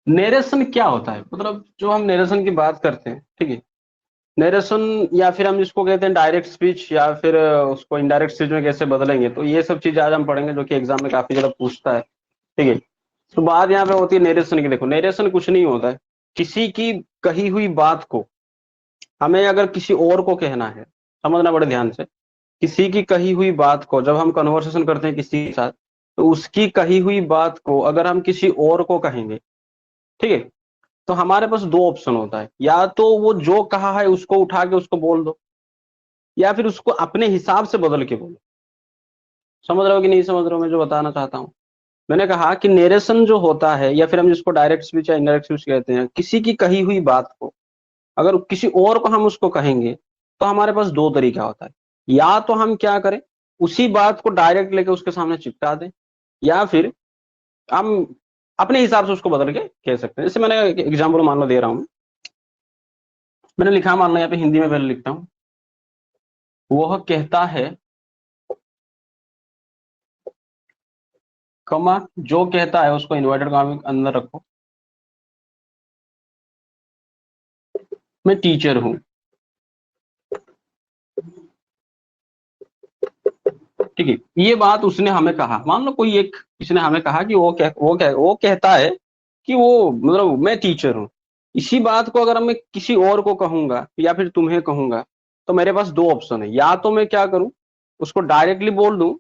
Narration क्या होता है, मतलब जो हम नेरेशन की बात करते हैं, ठीक है। नरेशन, या फिर हम जिसको कहते हैं डायरेक्ट स्पीच, या फिर उसको इनडायरेक्ट स्पीच में कैसे बदलेंगे, तो ये सब चीजें आज हम पढ़ेंगे, जो कि एग्जाम में काफी ज्यादा पूछता है, ठीक है। तो बात यहाँ पे होती है नरेशन की। देखो, नरेशन कुछ नहीं होता है, किसी की कही हुई बात को हमें अगर किसी और को कहना है, समझना बड़े ध्यान से। किसी की कही हुई बात को जब हम कन्वर्सेशन करते हैं किसी के साथ, तो उसकी कही हुई बात को अगर हम किसी और को कहेंगे, ठीक है, तो हमारे पास दो ऑप्शन होता है। या तो वो जो कहा है उसको उठा के उसको बोल दो, या फिर उसको अपने हिसाब से बदल के बोलो। समझ रहे हो कि नहीं समझ रहे हो मैं जो बताना चाहता हूँ? मैंने कहा कि नेरेशन जो होता है, या फिर हम जिसको डायरेक्ट स्पीच या इनडायरेक्ट स्पीच कहते हैं, किसी की कही हुई बात को अगर किसी और को हम उसको कहेंगे, तो हमारे पास दो तरीका होता है। या तो हम क्या करें, उसी बात को डायरेक्ट लेके उसके सामने चिपका दें, या फिर हम अपने हिसाब से उसको बदल के कह सकते हैं। जैसे मैंने एग्जाम्पल मान लो दे रहा हूं, मैंने लिखा, मान लो यहाँ पे हिंदी में पहले लिखता हूँ। वह कहता है, कमा, जो कहता है उसको इन्वर्टेड कॉमा में अंदर रखो, मैं टीचर हूँ। ठीक है, ये बात उसने हमें कहा, मान लो कोई एक किसी ने हमें कहा कि वो कहता है कि वो, मतलब मैं टीचर हूँ। इसी बात को अगर मैं किसी और को कहूंगा या फिर तुम्हें कहूंगा, तो मेरे पास दो ऑप्शन है। या तो मैं क्या करूं, उसको डायरेक्टली बोल दूं,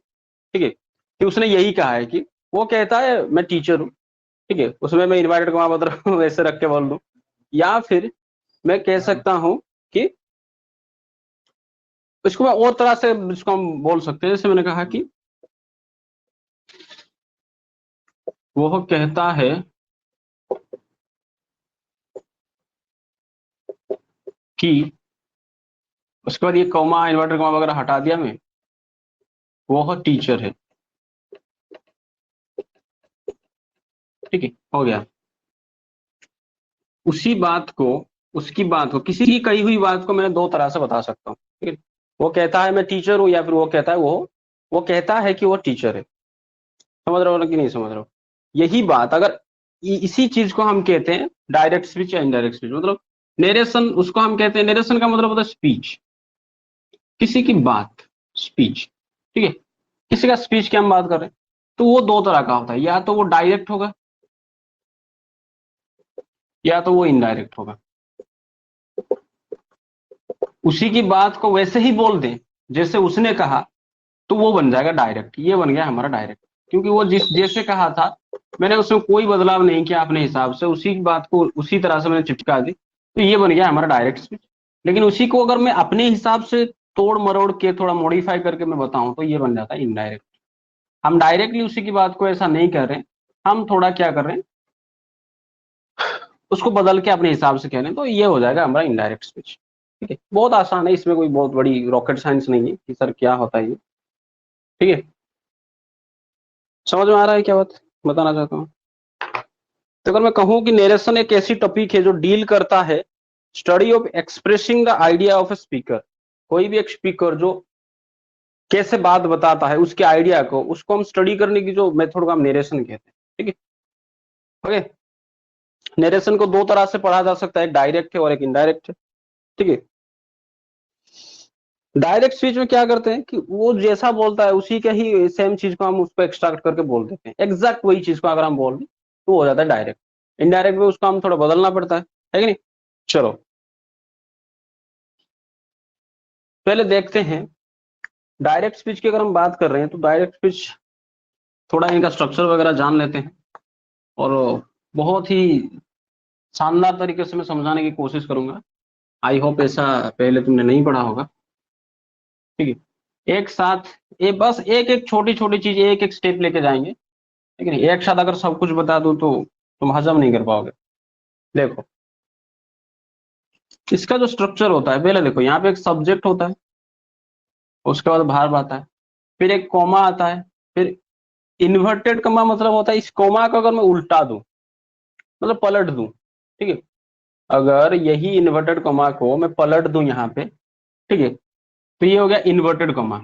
ठीक है, कि उसने यही कहा है कि वो कहता है मैं टीचर हूँ, ठीक है, उसमें मैं इन्वर्टेड कॉमा बदल वैसे रख के बोल दूं। या फिर मैं कह सकता हूं कि इसको मैं और तरह से इसको हम बोल सकते हैं। जैसे मैंने कहा कि वो कहता है कि, उसके बाद ये कॉमा इन्वर्टर कॉमा वगैरह हटा दिया मैं, वो टीचर है। ठीक है, हो गया। उसी बात को, उसकी बात को, किसी की कही हुई बात को मैं दो तरह से बता सकता हूँ, ठीक है। वो कहता है मैं टीचर हूँ, या फिर वो कहता है वो कहता है कि वो टीचर है। समझ रहे हो ना कि नहीं समझ रहे हो? यही बात अगर इसी चीज को हम कहते हैं डायरेक्ट स्पीच या इनडायरेक्ट स्पीच, मतलब नेरेशन उसको हम कहते हैं। नेरेशन का मतलब होता है स्पीच, किसी की बात, स्पीच, ठीक है। किसी का स्पीच की हम बात कर रहे हैं, तो वो दो तरह का होता है। या तो वो डायरेक्ट होगा, या तो वो इनडायरेक्ट होगा। उसी की बात को वैसे ही बोल दें जैसे उसने कहा, तो वो बन जाएगा डायरेक्ट। ये बन गया हमारा डायरेक्ट, क्योंकि वो जिस जैसे कहा था, मैंने उसमें कोई बदलाव नहीं किया अपने हिसाब से, उसी बात को उसी तरह से मैंने चिपका दी, तो ये बन गया हमारा डायरेक्ट स्पीच। लेकिन उसी को अगर मैं अपने हिसाब से तोड़ मरोड़ के थोड़ा मॉडिफाई करके मैं बताऊं, तो ये बन जाता है इनडायरेक्ट। हम डायरेक्टली उसी की बात को ऐसा नहीं कर रहे हैं, हम थोड़ा क्या कर रहे हैं, उसको बदल के अपने हिसाब से कह रहे हैं, तो ये हो जाएगा हमारा इनडायरेक्ट स्पीच। ठीक है, बहुत आसान है, इसमें कोई बहुत बड़ी रॉकेट साइंस नहीं है कि सर क्या होता है ये। ठीक है, समझ में आ रहा है क्या बात बताना चाहता हूँ? तो अगर मैं कहूं कि नरेशन एक ऐसी टॉपिक है जो डील करता है study of expressing the idea of a speaker, कोई भी एक स्पीकर जो कैसे बात बताता है उसके आइडिया को, उसको हम स्टडी करने की जो मेथड को हम नरेशन कहते हैं। ठीक है, ओके। नरेशन को दो तरह से पढ़ा जा सकता है, एक डायरेक्ट है और एक इनडायरेक्ट है। ठीक है, डायरेक्ट स्पीच में क्या करते हैं कि वो जैसा बोलता है उसी के ही सेम चीज को हम उसको एक्सट्रैक्ट करके बोल देते हैं, एग्जैक्ट वही चीज को अगर हम बोल दें तो हो जाता है डायरेक्ट। इनडायरेक्ट में उसको हम थोड़ा बदलना पड़ता है कि नहीं? चलो पहले देखते हैं, डायरेक्ट स्पीच की अगर हम बात कर रहे हैं, तो डायरेक्ट स्पीच थोड़ा इनका स्ट्रक्चर वगैरह जान लेते हैं, और बहुत ही शानदार तरीके से मैं समझाने की कोशिश करूंगा। आई होप ऐसा पहले तुमने नहीं पढ़ा होगा। ठीक है, एक साथ ये बस एक एक छोटी छोटी चीज, एक एक स्टेप लेके जाएंगे, ठीक है नहीं? एक साथ अगर सब कुछ बता दूं तो तुम हजम नहीं कर पाओगे। देखो, इसका जो स्ट्रक्चर होता है, पहले देखो यहाँ पे एक सब्जेक्ट होता है, उसके बाद भार्ब आता है, फिर एक कॉमा आता है, फिर इन्वर्टेड कॉमा, मतलब होता है इस कॉमा को अगर मैं उल्टा दूं, मतलब पलट दूं, ठीक है, अगर यही इन्वर्टेड कॉमा को मैं पलट दूं यहाँ पे, ठीक है, तो ये हो गया इन्वर्टेड कॉमा।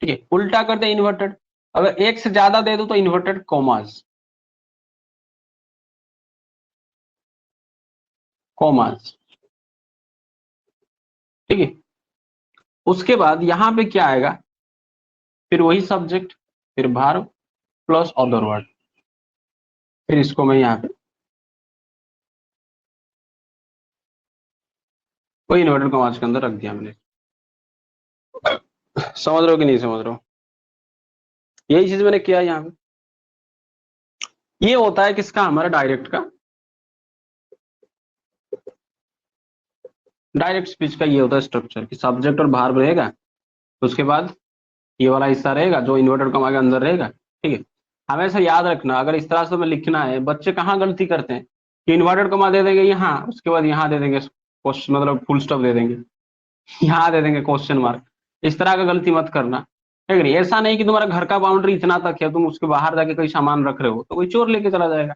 ठीक है, उल्टा कर दे इन्वर्टेड, अगर एक से ज्यादा दे दो तो इन्वर्टेड कॉमास। कॉमास, ठीक है। उसके बाद यहां पे क्या आएगा, फिर वही सब्जेक्ट, फिर वर्ब प्लस अदर वर्ड, फिर इसको मैं यहाँ पे वही इन्वर्टेड कॉमास के अंदर रख दिया मैंने। समझ रहे हो कि नहीं समझ रहे हो? यही चीज मैंने किया यहाँ पे। ये होता है किसका, हमारा डायरेक्ट का, डायरेक्ट स्पीच का ये होता है स्ट्रक्चर कि सब्जेक्ट और वर्ब रहेगा, उसके बाद ये वाला हिस्सा रहेगा जो इन्वर्टेड कॉमा के अंदर रहेगा, ठीक है। हमेशा याद रखना, अगर इस तरह से तुम्हें लिखना है, बच्चे कहाँ गलती करते हैं कि इन्वर्टेड कॉमा दे देंगे यहाँ, उसके बाद यहाँ दे देंगे क्वेश्चन, मतलब फुल स्टॉप दे देंगे, यहाँ दे देंगे क्वेश्चन मार्क। इस तरह का गलती मत करना, ठीक है। ऐसा नहीं कि तुम्हारा घर का बाउंड्री इतना तक है, तुम उसके बाहर जाके कोई सामान रख रहे हो तो कोई चोर लेके चला जाएगा।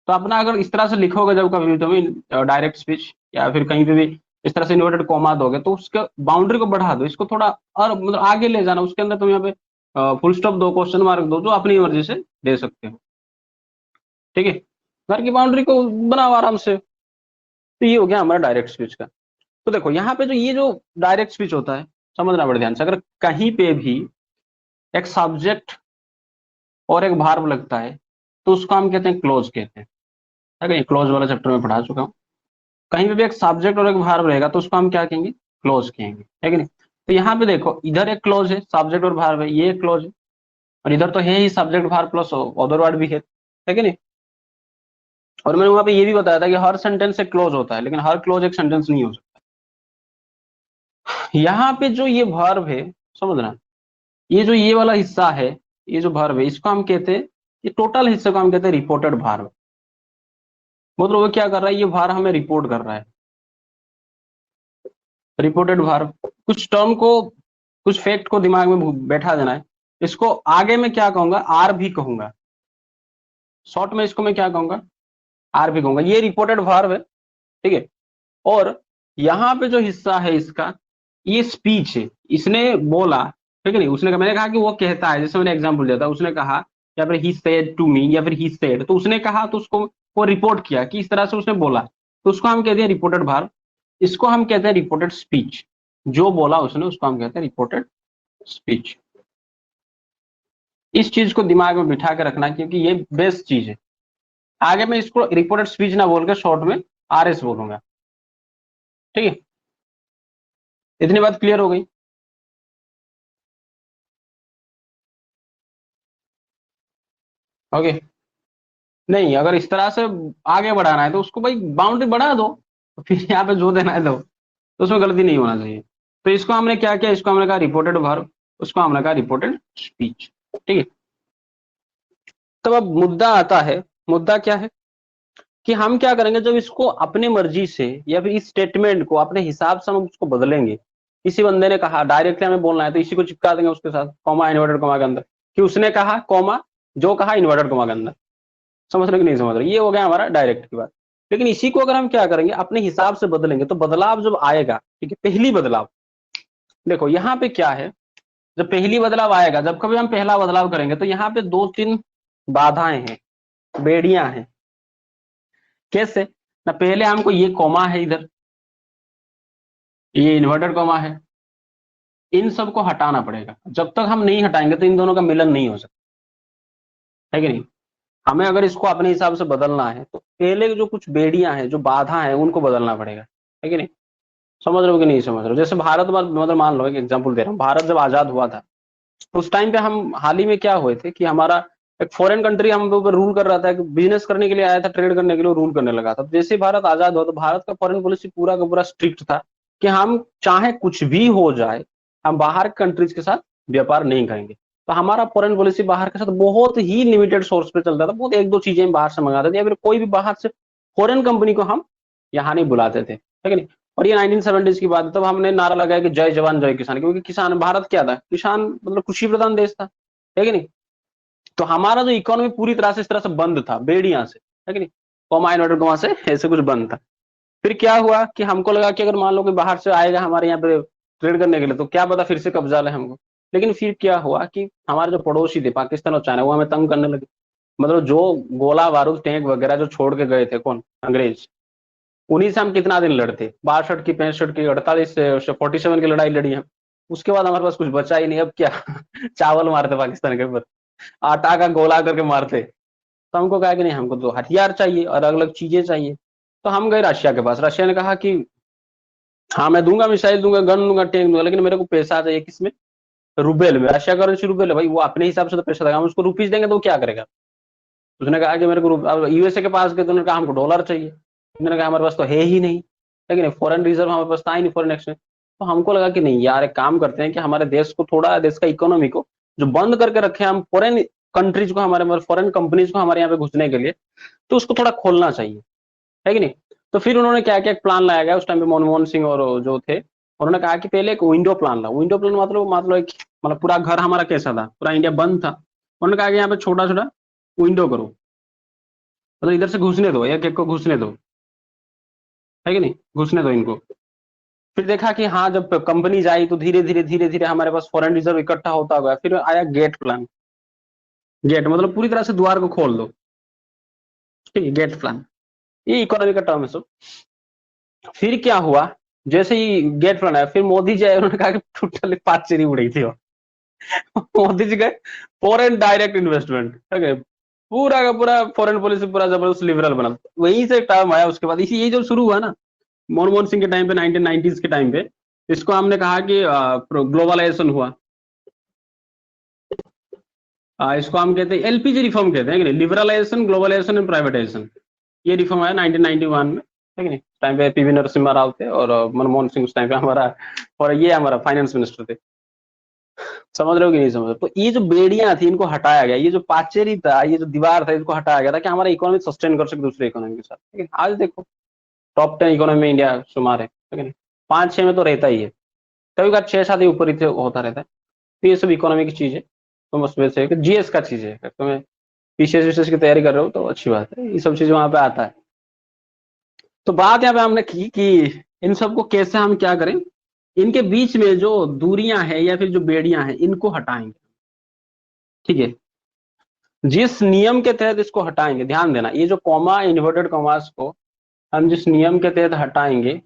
तो अपना अगर इस तरह से लिखोगे जब कभी तुम डायरेक्ट स्पीच या फिर कहीं पे भी इस तरह से इन्वर्टेड कॉमा दोगे, तो उसके बाउंड्री को बढ़ा दो, इसको थोड़ा और मतलब आगे ले जाना, उसके अंदर तुम यहाँ पे फुल स्टॉप दो, क्वेश्चन मार्क दो, जो अपनी मर्जी से दे सकते हो, ठीक है। घर की बाउंड्री को बनाओ आराम से। तो ये हो गया हमारा डायरेक्ट स्पीच का। तो देखो यहाँ पे जो ये जो डायरेक्ट स्पीच होता है, समझना बड़े ध्यान से, अगर कहीं पे भी एक सब्जेक्ट और एक वर्ब लगता है तो उसको हम कहते हैं क्लोज कहते हैं, है कि क्लोज वाला चैप्टर में पढ़ा चुका हूँ। कहीं पे भी एक सब्जेक्ट और एक वर्ब रहेगा तो उसको हम क्या कहेंगे, क्लोज कहेंगे, है कि नहीं। तो यहाँ पे देखो, इधर एक क्लोज है, सब्जेक्ट और वर्ब है, ये एक क्लोज है, और इधर तो है ही subject verb plus other word भी है कि नहीं। और मैंने वहां पे ये भी बताया था कि हर सेंटेंस एक क्लोज होता है, लेकिन हर क्लोज एक सेंटेंस नहीं हो सकता। यहाँ पे जो ये वर्ब है, समझना, ये जो ये वाला हिस्सा है, ये जो वर्ब है, इसको हम कहते हैं, ये टोटल हिस्से को हम कहते हैं रिपोर्टेड वर्ब। मतलब वो क्या कर रहा है, ये वर्ब हमें रिपोर्ट कर रहा है, रिपोर्टेड वर्ब। कुछ टर्म को, कुछ फैक्ट को दिमाग में बैठा देना है। इसको आगे में क्या कहूंगा, आर भी कहूंगा, शॉर्ट में इसको मैं क्या कहूंगा, आर भी कहूंगा। ये रिपोर्टेड वर्ब है, ठीक है। और यहाँ पे जो हिस्सा है इसका, ये स्पीच है, इसने बोला, ठीक है नहीं, उसने कहा, मैंने कहा कि वो कहता है, जैसे मैंने एग्जांपल दिया था, उसने कहा, या फिर ही सेड टू मी, या फिर ही सेड, तो उसने कहा तो उसको वो रिपोर्ट किया कि इस तरह से उसने बोला, तो उसको हम कहते हैं रिपोर्टेड वर्ब। इसको हम कहते हैं रिपोर्टेड स्पीच, जो बोला उसने उसको हम कहते हैं रिपोर्टेड स्पीच। इस चीज को दिमाग में बिठा के रखना, क्योंकि ये बेस्ट चीज है। आगे मैं इसको रिपोर्टेड स्पीच ना बोल के शॉर्ट में आरएस बोलूंगा, ठीक है। इतनी बात क्लियर हो गई? ओके। नहीं, अगर इस तरह से आगे बढ़ाना है तो उसको भाई बाउंड्री बढ़ा दो, तो फिर यहाँ पे जो देना है दो, तो उसमें गलती नहीं होना चाहिए। तो इसको हमने क्या किया, इसको हमने कहा रिपोर्टेड वर्ब, उसको हमने कहा रिपोर्टेड स्पीच, ठीक है। तब अब मुद्दा आता है, मुद्दा क्या है कि हम क्या करेंगे जब इसको अपने मर्जी से या फिर इस स्टेटमेंट को अपने हिसाब से हम उसको बदलेंगे। किसी बंदे ने कहा, डायरेक्टली हमें बोलना है, तो इसी को चिपका देंगे उसके साथ कॉमा इन्वर्टेड कॉमा के अंदर, कि उसने कहा कॉमा, जो कहा इन्वर्टेड कॉमा के अंदर। समझ रहे कि नहीं समझ रहे? ये हो गया हमारा डायरेक्ट की बात। लेकिन इसी को अगर हम क्या करेंगे, अपने हिसाब से बदलेंगे, तो बदलाव जब आएगा, ठीक है, पहली बदलाव, देखो यहाँ पे क्या है, जब पहली बदलाव आएगा, जब कभी हम पहला बदलाव करेंगे, तो यहाँ पे दो तीन बाधाएं हैं, बेड़ियां हैं। कैसे ना, पहले हमको ये कॉमा है इधर, ये इन्वर्टेड कॉमा है, इन सबको हटाना पड़ेगा। जब तक हम नहीं हटाएंगे तो इन दोनों का मिलन नहीं हो सकता, है कि नहीं। हमें अगर इसको अपने हिसाब से बदलना है तो पहले जो कुछ बेड़ियां हैं, जो बाधा है, उनको बदलना पड़ेगा, है कि नहीं। समझ रहे हो कि नहीं समझ रहे हो? जैसे भारत, मतलब मान लो एक एग्जांपल दे रहा हूँ, भारत जब आजाद हुआ था, तो उस टाइम पे हम हाल ही में क्या हुए थे कि हमारा एक फॉरेन कंट्री हम ऊपर रूल कर रहा था, बिजनेस करने के लिए आया था, ट्रेड करने के लिए रूल करने लगा था। जैसे ही भारत आजाद हुआ तो भारत का फॉरेन पॉलिसी पूरा का पूरा स्ट्रिक्ट था कि हम चाहे कुछ भी हो जाए, हम बाहर कंट्रीज के साथ व्यापार नहीं करेंगे। तो हमारा फॉरेन पॉलिसी बाहर के साथ बहुत ही लिमिटेड सोर्स पे चलता था, बहुत एक दो चीजें हम बाहर से मंगाते थे, या फिर कोई भी बाहर से फॉरेन कंपनी को हम यहाँ नहीं बुलाते थे, ठीक है नहीं। और ये 1970s की बात है, तब हमने नारा लगाया कि जय जवान जय किसान, क्योंकि किसान, भारत क्या था, किसान मतलब कृषि प्रधान देश था, है कि नहीं। तो हमारा जो इकोनॉमी पूरी तरह से इस तरह से बंद था, बेड़ियां से, है कि नहीं, कॉमा इन्वर्टेड कॉमा से ऐसे कुछ बंद था। फिर क्या हुआ कि हमको लगा कि अगर मान लो कि बाहर से आएगा हमारे यहाँ पे ट्रेड करने के लिए, तो क्या पता फिर से कब्जा ले हमको। लेकिन फिर क्या हुआ कि हमारे जो पड़ोसी थे, पाकिस्तान और चाइना, वो हमें तंग करने लगे। मतलब जो गोला बारूद टैंक वगैरह जो छोड़ के गए थे, कौन, अंग्रेज, उन्हीं से हम कितना दिन लड़ते, 62 की, 65 की, 48 से 47 की लड़ाई लड़ी हम। उसके बाद हमारे पास कुछ बचा ही नहीं, अब क्या चावल मारते पाकिस्तान के ऊपर, आटा का गोला करके मारते। तो हमको कहा कि नहीं, हमको तो हथियार चाहिए और अलग अलग चीजें चाहिए। तो हम गए रशिया के पास। रशिया ने कहा कि हाँ मैं दूंगा, मिसाइल दूंगा, गन दूंगा, टैंक दूंगा, लेकिन मेरे को पैसा चाहिए। किसमें? रुबेल में। रशिया करेंसी रुबेल है भाई, वो अपने हिसाब से तो पैसा देगा, हम उसको रुपीज देंगे तो वो क्या करेगा? उसने कहा कि मेरे को यूएसए के पास गए तो उन्होंने कहा हमको डॉलर चाहिए। मैंने कहा हमारे पास तो है ही नहीं, लेकिन फॉरेन रिजर्व हमारे पास था ही नहीं, फॉरेन एक्सचेंज। तो हमको लगा कि नहीं यार, एक काम करते हैं कि हमारे देश को थोड़ा, देश का इकोनॉमी को जो बंद करके रखे हम फॉरेन कंट्रीज को, हमारे फॉरेन कंपनीज को हमारे यहाँ पे घुसने के लिए, तो उसको थोड़ा खोलना चाहिए, है कि नहीं? तो फिर उन्होंने क्या क्या प्लान लाया गया उस टाइम पे, मनमोहन सिंह और जो थे, उन्होंने कहा कि पहले एक विंडो प्लान ला। विंडो प्लान मतलब एक, मतलब पूरा घर हमारा कैसा था, पूरा इंडिया बंद था। उन्होंने कहा कि यहाँ पे छोटा छोटा विंडो करो, मतलब इधर से घुसने दो, एक एक को घुसने दो, है कि नहीं, घुसने दो इनको। फिर देखा कि हाँ, जब कंपनी आई तो धीरे धीरे धीरे धीरे हमारे पास फॉरेन रिजर्व इकट्ठा होता गया। फिर आया गेट प्लान। गेट मतलब पूरी तरह से द्वार को खोल दो, ठीक है, गेट प्लान, ये इकोनॉमी का टर्म है सब। फिर क्या हुआ, जैसे ही गेट प्लान आया, फिर मोदी जी आए, उन्होंने कहा कि टोटली पाचेरी उड़ी थी वो। मोदी जी गए, फॉरेन डायरेक्ट इन्वेस्टमेंट, ठीक है, पूरा का पूरा फॉरेन पॉलिसी पूरा जबरदस्त लिबरल बना। वहीं से टर्म आया। उसके बाद इसी, ये जो शुरू हुआ ना मनमोहन सिंह के टाइम पे, 1990s के टाइम पे, इसको हमने कहा कि ग्लोबलाइजेशन हुआ। इसको हम कहते हैं एलपीजी रिफॉर्म कहते हैं, लिबरलाइजेशन, ग्लोबलाइजेशन एंड प्राइवेटाइजेशन। ये रिफॉर्म आया 1991 में, है कि नहीं? टाइम पे पीवी नरसिम्हा राव थे और मनमोहन सिंह उस टाइम पे हमारा, और ये हमारा फाइनेंस मिनिस्टर थे। समझ रहे हो कि नहीं समझ रहे? तो ये जो बेड़ियां थी इनको हटाया गया, ये जो पाचेरी था, ये जो दीवार था, इसको हटाया गया था कि हमारा इकोनॉमी सस्टेन कर सके दूसरे इकोनॉमी के साथ। लेकिन आज देखो, टॉप 10 इकोनॉमी में इंडिया शुमार है कि नहीं? 5-6 में तो रहता ही है, कभी कभी 6-7 ऊपर ही होता रहता है। तो ये सब इकोनॉमी की चीज है। तुम उसमें से जीएस का चीज है, अगर तुम्हें पीसीएस विशेष की तैयारी कर रहे हो तो अच्छी बात है, ये सब चीज वहां पे आता है। तो बात यहाँ पे हमने की कि इन सबको कैसे हम क्या करें, इनके बीच में जो दूरियां हैं या फिर जो बेड़ियां हैं, इनको हटाएंगे, ठीक है? जिस नियम के तहत इसको हटाएंगे, ध्यान देना, ये जो कॉमा, इन्वर्टेड कॉमास को हम जिस नियम के तहत हटाएंगे,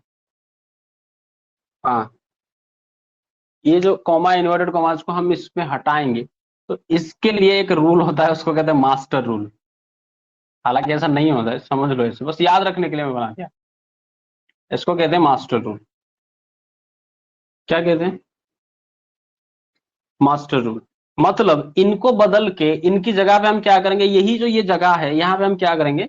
हाँ, ये जो कॉमा, इन्वर्टेड कॉमास को हम इसमें हटाएंगे, तो इसके लिए एक रूल होता है, उसको कहते हैं मास्टर रूल। हालांकि ऐसा नहीं होता है, समझ लो, इसे बस याद रखने के लिए मैं बना दिया। इसको कहते हैं मास्टर रूल। क्या कहते हैं? Master rule. मतलब इनको बदल के इनकी जगह पे हम क्या करेंगे, यही जो ये जगह है यहाँ पे हम क्या करेंगे,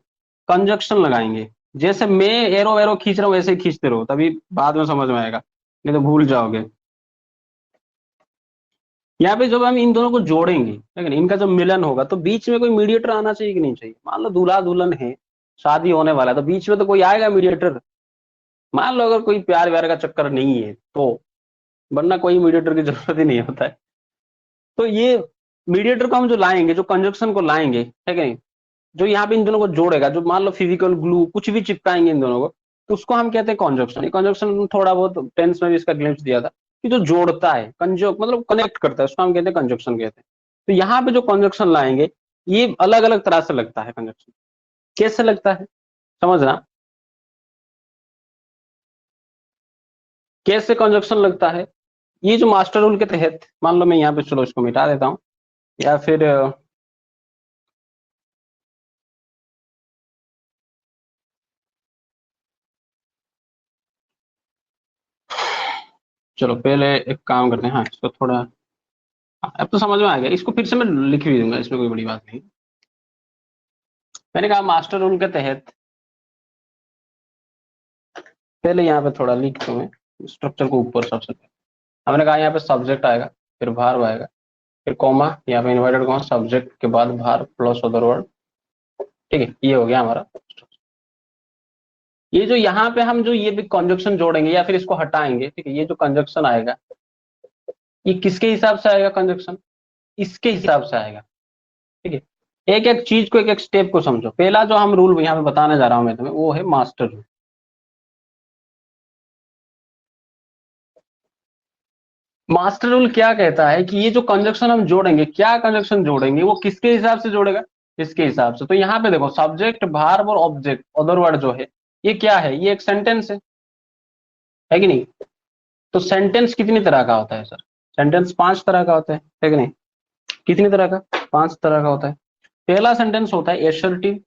कंजक्शन लगाएंगे। जैसे मैं एरो एरो खींच रहा हूँ, वैसे ही खींचते रहो, तभी बाद में समझ में आएगा, नहीं तो भूल जाओगे। यहाँ पे जब हम इन दोनों को जोड़ेंगे, लेकिन इनका जब मिलन होगा, तो बीच में कोई मीडिएटर आना चाहिए कि नहीं चाहिए? मान लो दूल्हा दुल्हन है, शादी होने वाला है, तो बीच में तो कोई आएगा मीडिएटर। मान लो अगर कोई प्यार व्यार का चक्कर नहीं है तो, वरना कोई मीडिएटर की जरूरत ही नहीं होता है। तो ये मीडिएटर को हम जो लाएंगे, जो कंजक्शन को लाएंगे, है कि नहीं, जो यहाँ पे इन दोनों को जोड़ेगा, जो मान लो फिजिकल ग्लू कुछ भी चिपकाएंगे इन दोनों को, तो उसको हम कहते हैं कंजक्शन। ये कंजक्शन थोड़ा बहुत टेंस में भी इसका ग्लिम्स दिया था कि जो जोड़ता है, कंजक मतलब कनेक्ट करता है, उसको हम कहते हैं कंजक्शन कहते हैं। तो यहाँ पे जो कंजक्शन लाएंगे, ये अलग अलग तरह से लगता है कंजक्शन। कैसे लगता है समझना, कैसे कंजक्शन लगता है। ये जो मास्टर रूल के तहत, मान लो मैं यहाँ पे, चलो इसको मिटा देता हूँ, या फिर चलो पहले एक काम करते हैं, हाँ इसको थोड़ा, अब तो समझ में आ गया। इसको फिर से मैं लिख भी दूंगा, इसमें कोई बड़ी बात नहीं। मैंने कहा मास्टर रूल के तहत, पहले यहाँ पे थोड़ा लिख दूं मैं स्ट्रक्चर को ऊपर। सबसे पहले हमने कहा यहाँ पे सब्जेक्ट आएगा, फिर भार आएगा, फिर कॉमा, यहाँ पे इन्वर्टेड कॉमा, सब्जेक्ट के बाद भार प्लस अदर वर्ड, ठीक है, ये हो गया हमारा। ये जो यहाँ पे हम जो ये भी कंजक्शन जोड़ेंगे या फिर इसको हटाएंगे, ठीक है, ये जो कंजक्शन आएगा, ये किसके हिसाब से आएगा कंजक्शन? इसके हिसाब से आएगा, ठीक है। एक एक चीज को, एक एक स्टेप को समझो। पहला जो हम रूल यहाँ पे बताने जा रहा हूं मैं तुम्हें, वो है मास्टर रूल। मास्टर रूल क्या कहता है कि ये जो कंजक्शन हम जोड़ेंगे, क्या कंजक्शन जोड़ेंगे, वो किसके हिसाब से जोड़ेगा? इसके हिसाब से। तो यहाँ पे देखो, सब्जेक्ट, भार्ब और ऑब्जेक्ट, अदर वर्ड जो है, ये क्या है, ये एक सेंटेंस है कि नहीं? तो सेंटेंस कितनी तरह का होता है सर? सेंटेंस 5 तरह का होता है कि नहीं? कितनी तरह का? 5 तरह का होता है। पहला सेंटेंस होता है एसर्टिव,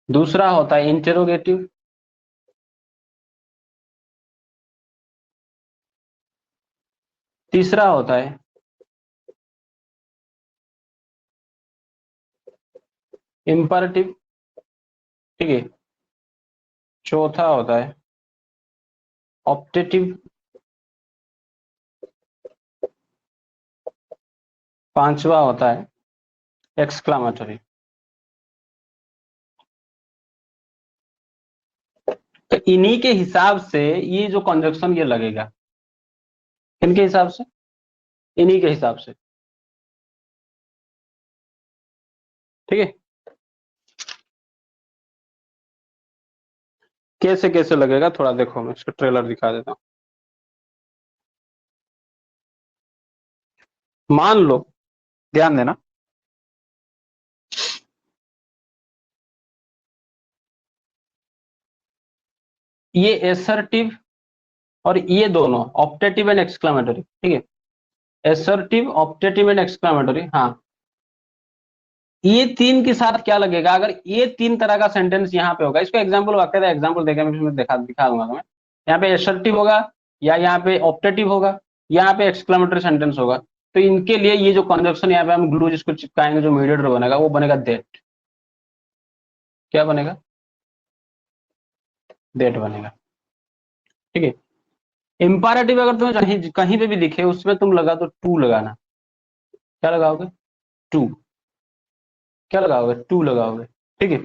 दूसरा होता है इंटेरोगेटिव, तीसरा होता है इंपरेटिव, ठीक है, चौथा होता है ऑप्टेटिव, पांचवा होता है एक्सक्लामेटरी। तो इन्हीं के हिसाब से ये जो कंजक्शन ये लगेगा, किनके हिसाब से? इन्हीं के हिसाब से, ठीक है। कैसे कैसे लगेगा थोड़ा देखो, मैं इसका ट्रेलर दिखा देता हूँ। मान लो, ध्यान देना, ये एसर्टिव और ये दोनों ऑप्टेटिव एंड एक्सक्लामेटरी, ठीक है, एसर्टिव, ऑप्टेटिव एंड एक्सक्लामेटरी, हाँ, ये तीन के साथ क्या लगेगा? अगर ये तीन तरह का सेंटेंस यहाँ पे होगा, इसको एग्जाम्पल वाक्य एग्जाम्पल देकर मैं दिखा दूंगा तुम्हें। यहाँ पे एसर्टिव होगा, या यहाँ पे ऑप्टेटिव होगा, यहाँ पे एक्सक्लामेटरी सेंटेंस होगा, तो इनके लिए ये जो कंजक्शन यहाँ पे हम ग्लू जिसको चिपकाएंगे, जो मीडिएटर बनेगा वो बनेगा दैट। क्या बनेगा? दैट बनेगा, ठीक है। इंपैरेटिव अगर तुम्हें कहीं कहीं पे भी दिखे, उसमें तुम लगा तो टू लगाना। क्या लगाओगे? टू। क्या लगाओगे? टू लगाओगे, ठीक है।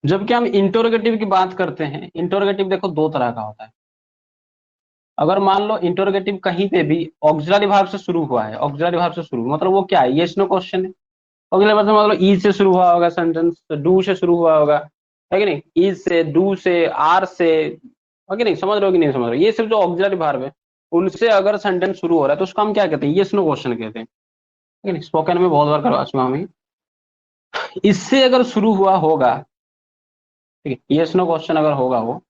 जबकि हम इंटरोगेटिव की बात करते हैं, इंटरोगेटिव देखो दो तरह का होता है। अगर मान लो इंटरोगेटिव कहीं पे भी ऑक्सिलरी वर्ब से शुरू हुआ है, ऑक्सिलरी वर्ब से शुरू, मतलब वो क्या है, यस नो क्वेश्चन है। ऑक्सिलरी वर्ब मतलब ई से शुरू हुआ होगा सेंटेंस, डू से शुरू हुआ होगा, है कि नहीं, ई से, डू से, आर से, है कि नहीं? समझ रहे हो कि नहीं समझ रहे हो? ये सिर्फ जो ऑक्सिलरी वर्ब है उनसे अगर सेंटेंस शुरू हो रहा है तो उसको हम क्या कहते हैं? यस नो क्वेश्चन कहते हैं, है कि नहीं? स्पोकन में बहुत बार करवा चुका हूं। इससे अगर शुरू हुआ होगा, ठीक है, यस नो क्वेश्चन अगर होगा वो,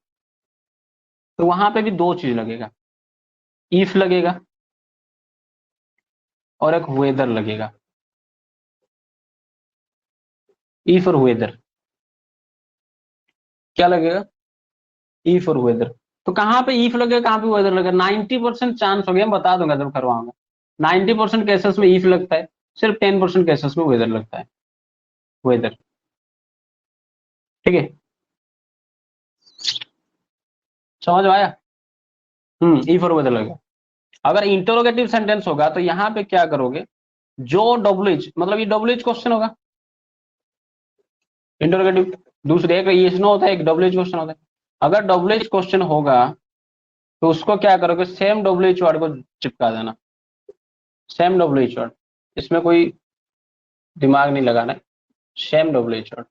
तो वहां पे भी दो चीज लगेगा, इफ लगेगा और एक वेदर लगेगा। इफ और वेदर, क्या लगेगा? इफ और वेदर। तो कहाँ पे इफ लगेगा, कहाँ पे वेदर लगेगा? 90% चांस हो गया, मैं बता दूंगा जब करवाऊंगा। 90% केसेस में इफ लगता है, सिर्फ 10% केसेस में वेदर लगता है, वेदर, ठीक है। समझ में आया? इफ और वेदर लगेगा। अगर इंटरोगेटिव सेंटेंस होगा तो यहाँ पे क्या करोगे, जो डब्ल्यूएच, मतलब ये डब्ल्यूएच क्वेश्चन होगा इंटरोगेटिव। दूसरे एक ये नो होता है, एक डब्ल्यूएच क्वेश्चन होता है। अगर डब्ल्यूएच क्वेश्चन होगा तो उसको क्या करोगे, सेम डब्ल्यूएच वर्ड को चिपका देना, सेम डब्ल्यूएच वर्ड, इसमें कोई दिमाग नहीं लगाना है, सेम डब्ल्यूएच वर्ड।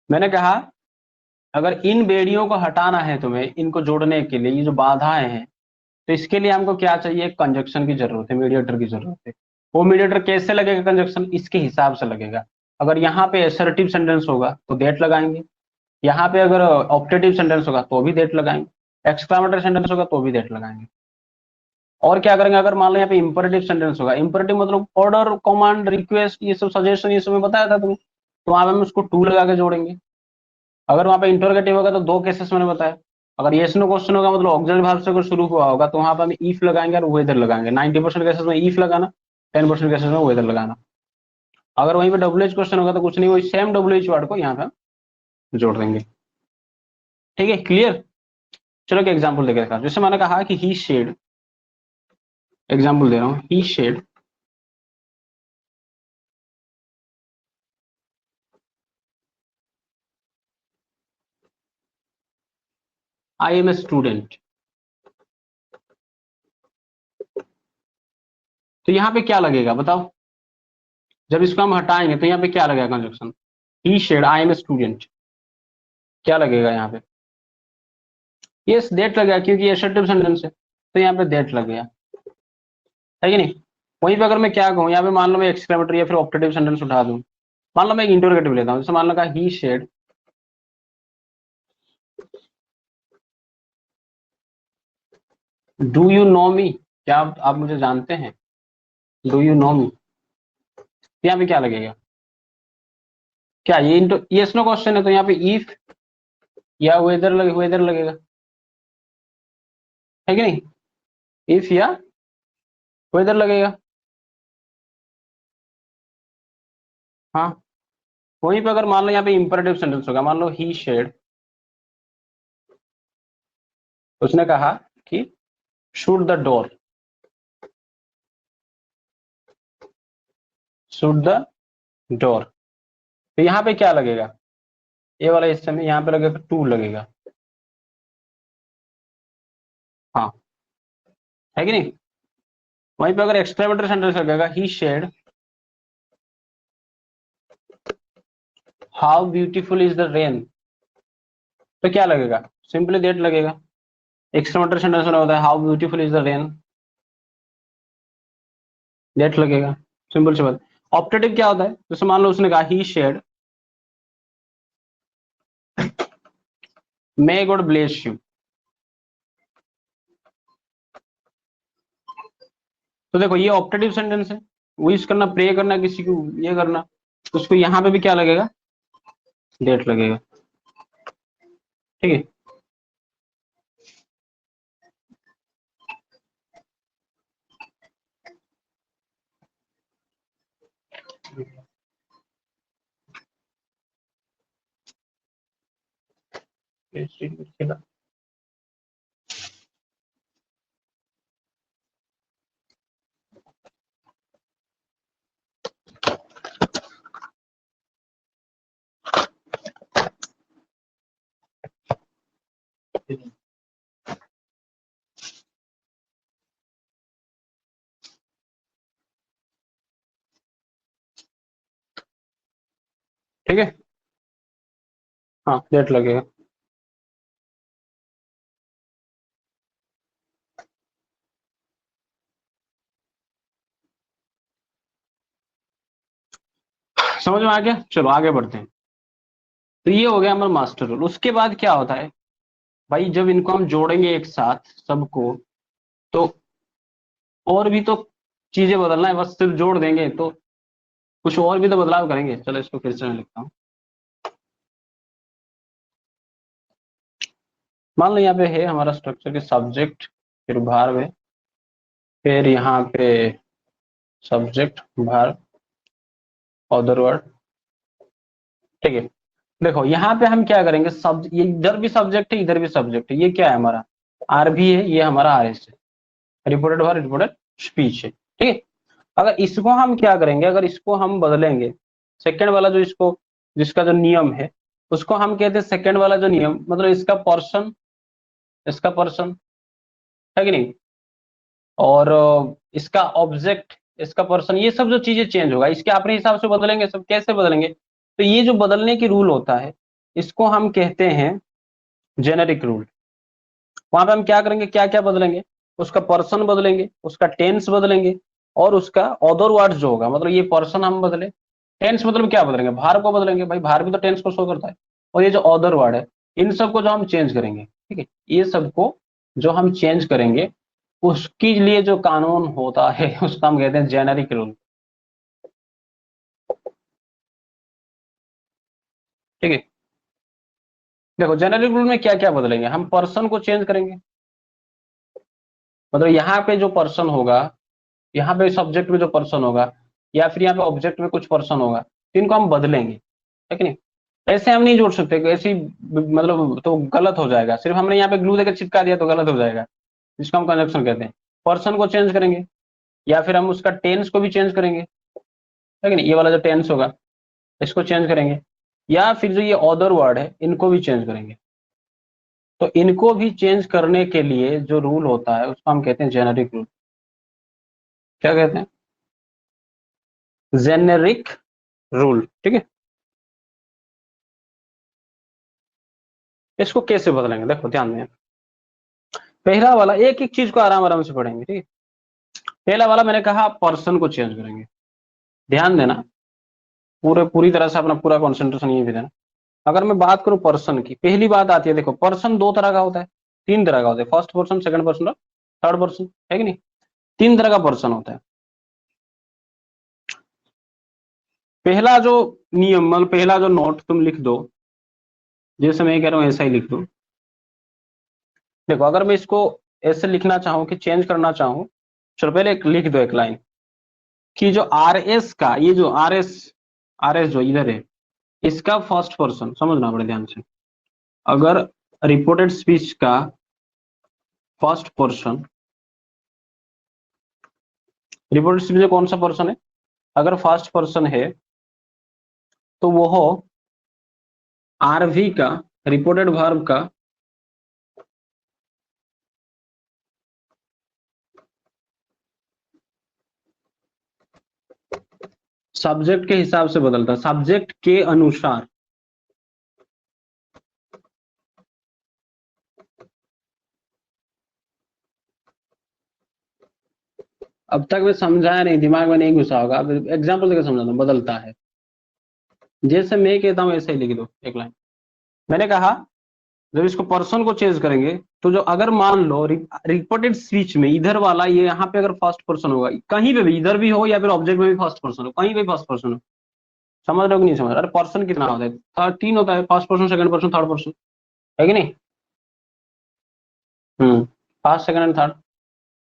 मैंने कहा अगर इन बेड़ियों को हटाना है तुम्हें, इनको जोड़ने के लिए ये जो बाधाएं हैं, तो इसके लिए हमको क्या चाहिए? कंजक्शन की जरूरत है, मीडिएटर की जरूरत है। वो मीडिएटर कैसे लगेगा कंजक्शन? इसके हिसाब से लगेगा। अगर यहाँ पे असर्टिव सेंटेंस होगा तो दैट लगाएंगे, यहाँ पे अगर ऑप्टेटिव सेंटेंस होगा तो भी दैट लगाएंगे, एक्सक्लामेटरी सेंटेंस होगा तो भी दैट लगाएंगे। और क्या करेंगे, अगर मान लो यहाँ पे इंपरेटिव सेंटेंस होगा, इंपरेटिव मतलब ऑर्डर, कमांड, रिक्वेस्ट, ये सब सजेशन, ये सब मैं बताया था तुम्हें, तो वहां पे हम उसको टू लगा के जोड़ेंगे। अगर वहां पे इंटरोगेटिव होगा तो दो केसेस मैंने बताया। अगर येस नो क्वेश्चन होगा, मतलब ऑक्सिलरी वर्ब से अगर शुरू हुआ होगा, तो वहां पर हम इफ लगाएंगे और वेदर लगाएंगे। 90% केसेस में इफ लगाना, 10% केसेस में वेदर लगाना। अगर वहीं पे डब्ल्यूएच क्वेश्चन होगा तो कुछ नहीं, वही सेम डब्ल्यूएच वर्ड को यहाँ पे जोड़ देंगे, ठीक है, क्लियर। चलो एक एग्जाम्पल देखे देखा, जैसे मैंने कहा कि ही शेड, एग्जाम्पल दे रहा हूँ, he said I am a student. तो यहाँ पे क्या लगेगा बताओ? जब इसको हम हटाएंगे तो यहाँ पे क्या लगेगा conjunction? He said I am a student, क्या लगेगा यहाँ पे? यस दैट लगेगा, क्योंकि ये असर्टिव सेंटेंस है। तो यहाँ पे दैट लग गया, है कि नहीं। वहीं पे अगर मैं क्या कहूँ, यहाँ पे मान लो मैं एक्सक्लेमेटरी या फिर ऑप्टेटिव सेंटेंस उठा दूं, मान लो मैं एक इंटरोगेटिव लेता हूँ, जैसे मान लो कहा he shade, do you know मी, क्या आप मुझे जानते हैं, डू यू नो मी, यहाँ पे क्या लगेगा, क्या ये यस नो क्वेश्चन है, तो यहाँ पे इफ या वेदर लगेगा, है कि नहीं, इफ या वेदर लगेगा। हाँ, वहीं पे अगर मान लो यहाँ पे इंपरेटिव सेंटेंस होगा, मान लो ही शेड, उसने कहा कि shoot the door, shoot the door, तो यहाँ पे क्या लगेगा, ये वाला हिस्से में यहाँ पे लगेगा टू लगेगा, हाँ, है कि नहीं। वहीं पे अगर एक्सक्लेमेटरी सेंटेंस लगेगा he said how beautiful is the rain, तो क्या लगेगा, सिंपली दैट लगेगा। एक्सक्लेमेटरी सेंटेंस में होता है how beautiful is the rain, that लगेगा, सिंपल सी बात। ऑप्टेटिव क्या होता है, जैसे मान लो उसने कहा he said may God bless you, तो देखो ये ऑप्टेटिव सेंटेंस है, विश करना, प्रे करना, किसी को ये करना, उसको यहाँ पे भी क्या लगेगा, दैट लगेगा, ठीक है। ठीक है, हाँ दैट लगेगा। समझ में आ गया, चलो आगे बढ़ते हैं। तो ये हो गया हमारा मास्टर रूल। उसके बाद क्या होता है भाई, जब इनको हम जोड़ेंगे एक साथ सबको, तो और भी तो चीजें बदलना है, बस सिर्फ जोड़ देंगे तो कुछ और भी तो बदलाव करेंगे। चलो इसको फिर से मैं लिखता हूँ। मान लो यहाँ पे है हमारा स्ट्रक्चर के सब्जेक्ट, फिर भार में, फिर यहाँ पे सब्जेक्ट भार अदर वर्ड, ठीक है। देखो यहाँ पे हम क्या करेंगे, सब ये इधर भी सब्जेक्ट है, इधर भी सब्जेक्ट है, ये क्या है हमारा आर भी है, ये हमारा आर एस है, रिपोर्टेड वर्ड रिपोर्टेड स्पीच है, ठीक है। अगर इसको हम क्या करेंगे, अगर इसको हम बदलेंगे, सेकंड वाला जो इसको, जिसका जो नियम है उसको हम कहते हैं सेकंड वाला जो नियम, मतलब इसका पर्सन, इसका पर्सन, है कि नहीं, और इसका ऑब्जेक्ट, इसका पर्सन, ये सब जो चीजें चेंज होगा, इसके अपने हिसाब से बदलेंगे, सब कैसे बदलेंगे, तो ये जो बदलने की रूल होता है इसको हम कहते हैं जेनेरिक रूल। वहां पे हम क्या करेंगे, क्या क्या बदलेंगे, उसका पर्सन बदलेंगे, उसका टेंस बदलेंगे, और उसका अदर वर्ड्स जो होगा, मतलब ये पर्सन हम बदले, टेंस मतलब क्या बदलेंगे, भार को बदलेंगे, भाई भार भी तो टेंस को शो करता है, और ये जो अदर वर्ड है इन सबको जो हम चेंज करेंगे, ठीक है, ये सबको जो हम चेंज करेंगे उसके लिए जो कानून होता है उसका हम कहते हैं जेनेरिक रूल, ठीक है। देखो जेनेरिक रूल में क्या क्या बदलेंगे, हम पर्सन को चेंज करेंगे, मतलब यहाँ पे जो पर्सन होगा, यहाँ पे सब्जेक्ट में जो पर्सन होगा, या फिर यहाँ पे ऑब्जेक्ट में कुछ पर्सन होगा, तो इनको हम बदलेंगे, है कि नहीं। ऐसे हम नहीं जोड़ सकते, ऐसी मतलब तो गलत हो जाएगा, सिर्फ हमने यहाँ पे ग्लू देकर चिपका दिया तो गलत हो जाएगा, जिसको हम कंजक्शन कहते हैं। पर्सन को चेंज करेंगे, या फिर हम उसका टेंस को भी चेंज करेंगे, है कि नहीं, ये वाला जो टेंस होगा इसको चेंज करेंगे, या फिर जो ये अदर वर्ड है इनको भी चेंज करेंगे। तो इनको भी चेंज करने के लिए जो रूल होता है उसको हम कहते हैं जेनेरिक रूल। क्या कहते हैं, जेनेरिक रूल, ठीक है। इसको कैसे बदलेंगे, देखो ध्यान दें, पहला वाला एक एक चीज को आराम आराम से पढ़ेंगे, ठीक है। पहला वाला मैंने कहा पर्सन को चेंज करेंगे, ध्यान देना, पूरी तरह से अपना पूरा कॉन्सेंट्रेशन यहीं पे देना। अगर मैं बात करूं पर्सन की, पहली बात आती है, देखो पर्सन दो तरह का होता है, तीन तरह का होता है, फर्स्ट पर्सन, सेकंड पर्सन और थर्ड पर्सन, है कि नहीं। तीन तरह का पर्सन होता है। पहला जो नियम, मतलब पहला जो नोट तुम लिख दो, जैसे मैं कह रहा हूं ऐसा ही लिख दो। देखो अगर मैं इसको ऐसे लिखना चाहूं कि चेंज करना चाहूं, चलो पहले एक लिख दो एक लाइन कि जो आर एस का, ये जो आर एस जो इधर है, इसका फर्स्ट पर्सन समझना बड़े ध्यान से। अगर रिपोर्टेड स्पीच का फर्स्ट पर्सन, रिपोर्टेड स्पीच में कौन सा पर्सन है, अगर फर्स्ट पर्सन है तो वो हो आरवी का, रिपोर्टेड वर्ब का सब्जेक्ट के हिसाब से बदलता, सब्जेक्ट के अनुसार। अब तक मैं समझाया नहीं, दिमाग में नहीं घुसा होगा, अब एग्जाम्पल देकर समझाता हूं, बदलता है। जैसे मैं कहता हूं ऐसे ही लिख दो एक लाइन। मैंने कहा जब इसको पर्सन को चेंज करेंगे, तो जो अगर मान लो रिपोर्टेड स्पीच में इधर वाला, ये यहाँ पे अगर फर्स्ट पर्सन होगा, कहीं पे भी, इधर भी हो या फिर ऑब्जेक्ट में भी फर्स्ट पर्सन हो, कहीं पे फर्स्ट पर्सन हो, समझ रहे हो कि नहीं समझ रहे? अरे पर्सन कितना होता है, तीन होता है, first person, second person, third person, है कि नहीं। First, second and third.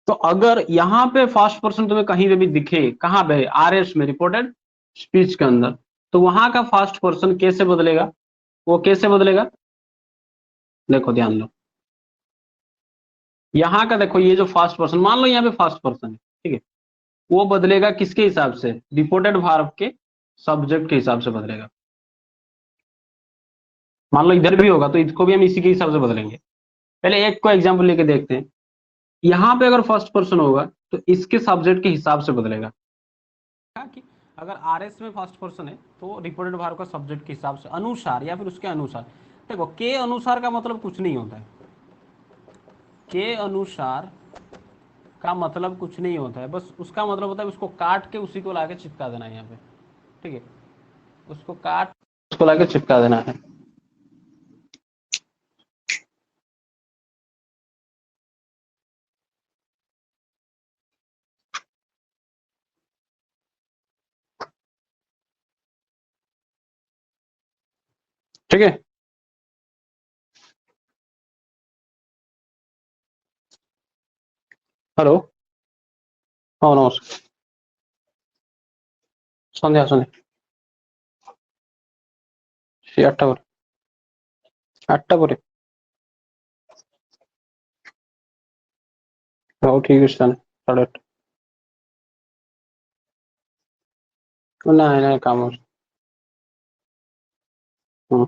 तो अगर यहाँ पे फर्स्ट पर्सन तुम्हें कहीं पे भी दिखे, कहाँ पे, आर एस में, रिपोर्टेड स्पीच के अंदर, तो वहां का फर्स्ट पर्सन कैसे बदलेगा, वो कैसे बदलेगा, देखो ध्यान दो। यहाँ का देखो, ये जो फर्स्ट पर्सन, मान लो यहाँ पे फर्स्ट पर्सन है, ठीक है, वो बदलेगा किसके हिसाब से, रिपोर्टेड वर्ब के सब्जेक्ट के हिसाब से बदलेगा। मान लो इधर भी होगा तो इसको भी हम इसी के हिसाब से बदलेंगे। पहले एक को एग्जाम्पल लेके देखते हैं। यहाँ पे अगर फर्स्ट पर्सन होगा तो इसके सब्जेक्ट के हिसाब से बदलेगा। कि अगर आर एस में फर्स्ट पर्सन है तो रिपोर्टेड वर्ब का सब्जेक्ट के हिसाब से, अनुसार या फिर उसके अनुसार। देखो के अनुसार का मतलब कुछ नहीं होता है, के अनुसार का मतलब कुछ नहीं होता है, बस उसका मतलब होता है उसको काट के उसी को लाके चिपका देना है यहाँ पे, ठीक है, उसको काट उसको लाके चिपका देना है। ठीक है, हेलो, हाँ नमस्कार, ସନ୍ଧ୍ୟା ସନ୍ଧ୍ୟା ସେ 8ଟା ପରେ, 8ଟା ପରେ, ହଉ ଠିକ ଅଛି ତାହେଲେ, 8:30। ନାଇଁ ନାଇଁ କାମ ଅଛି। ହୁଁ।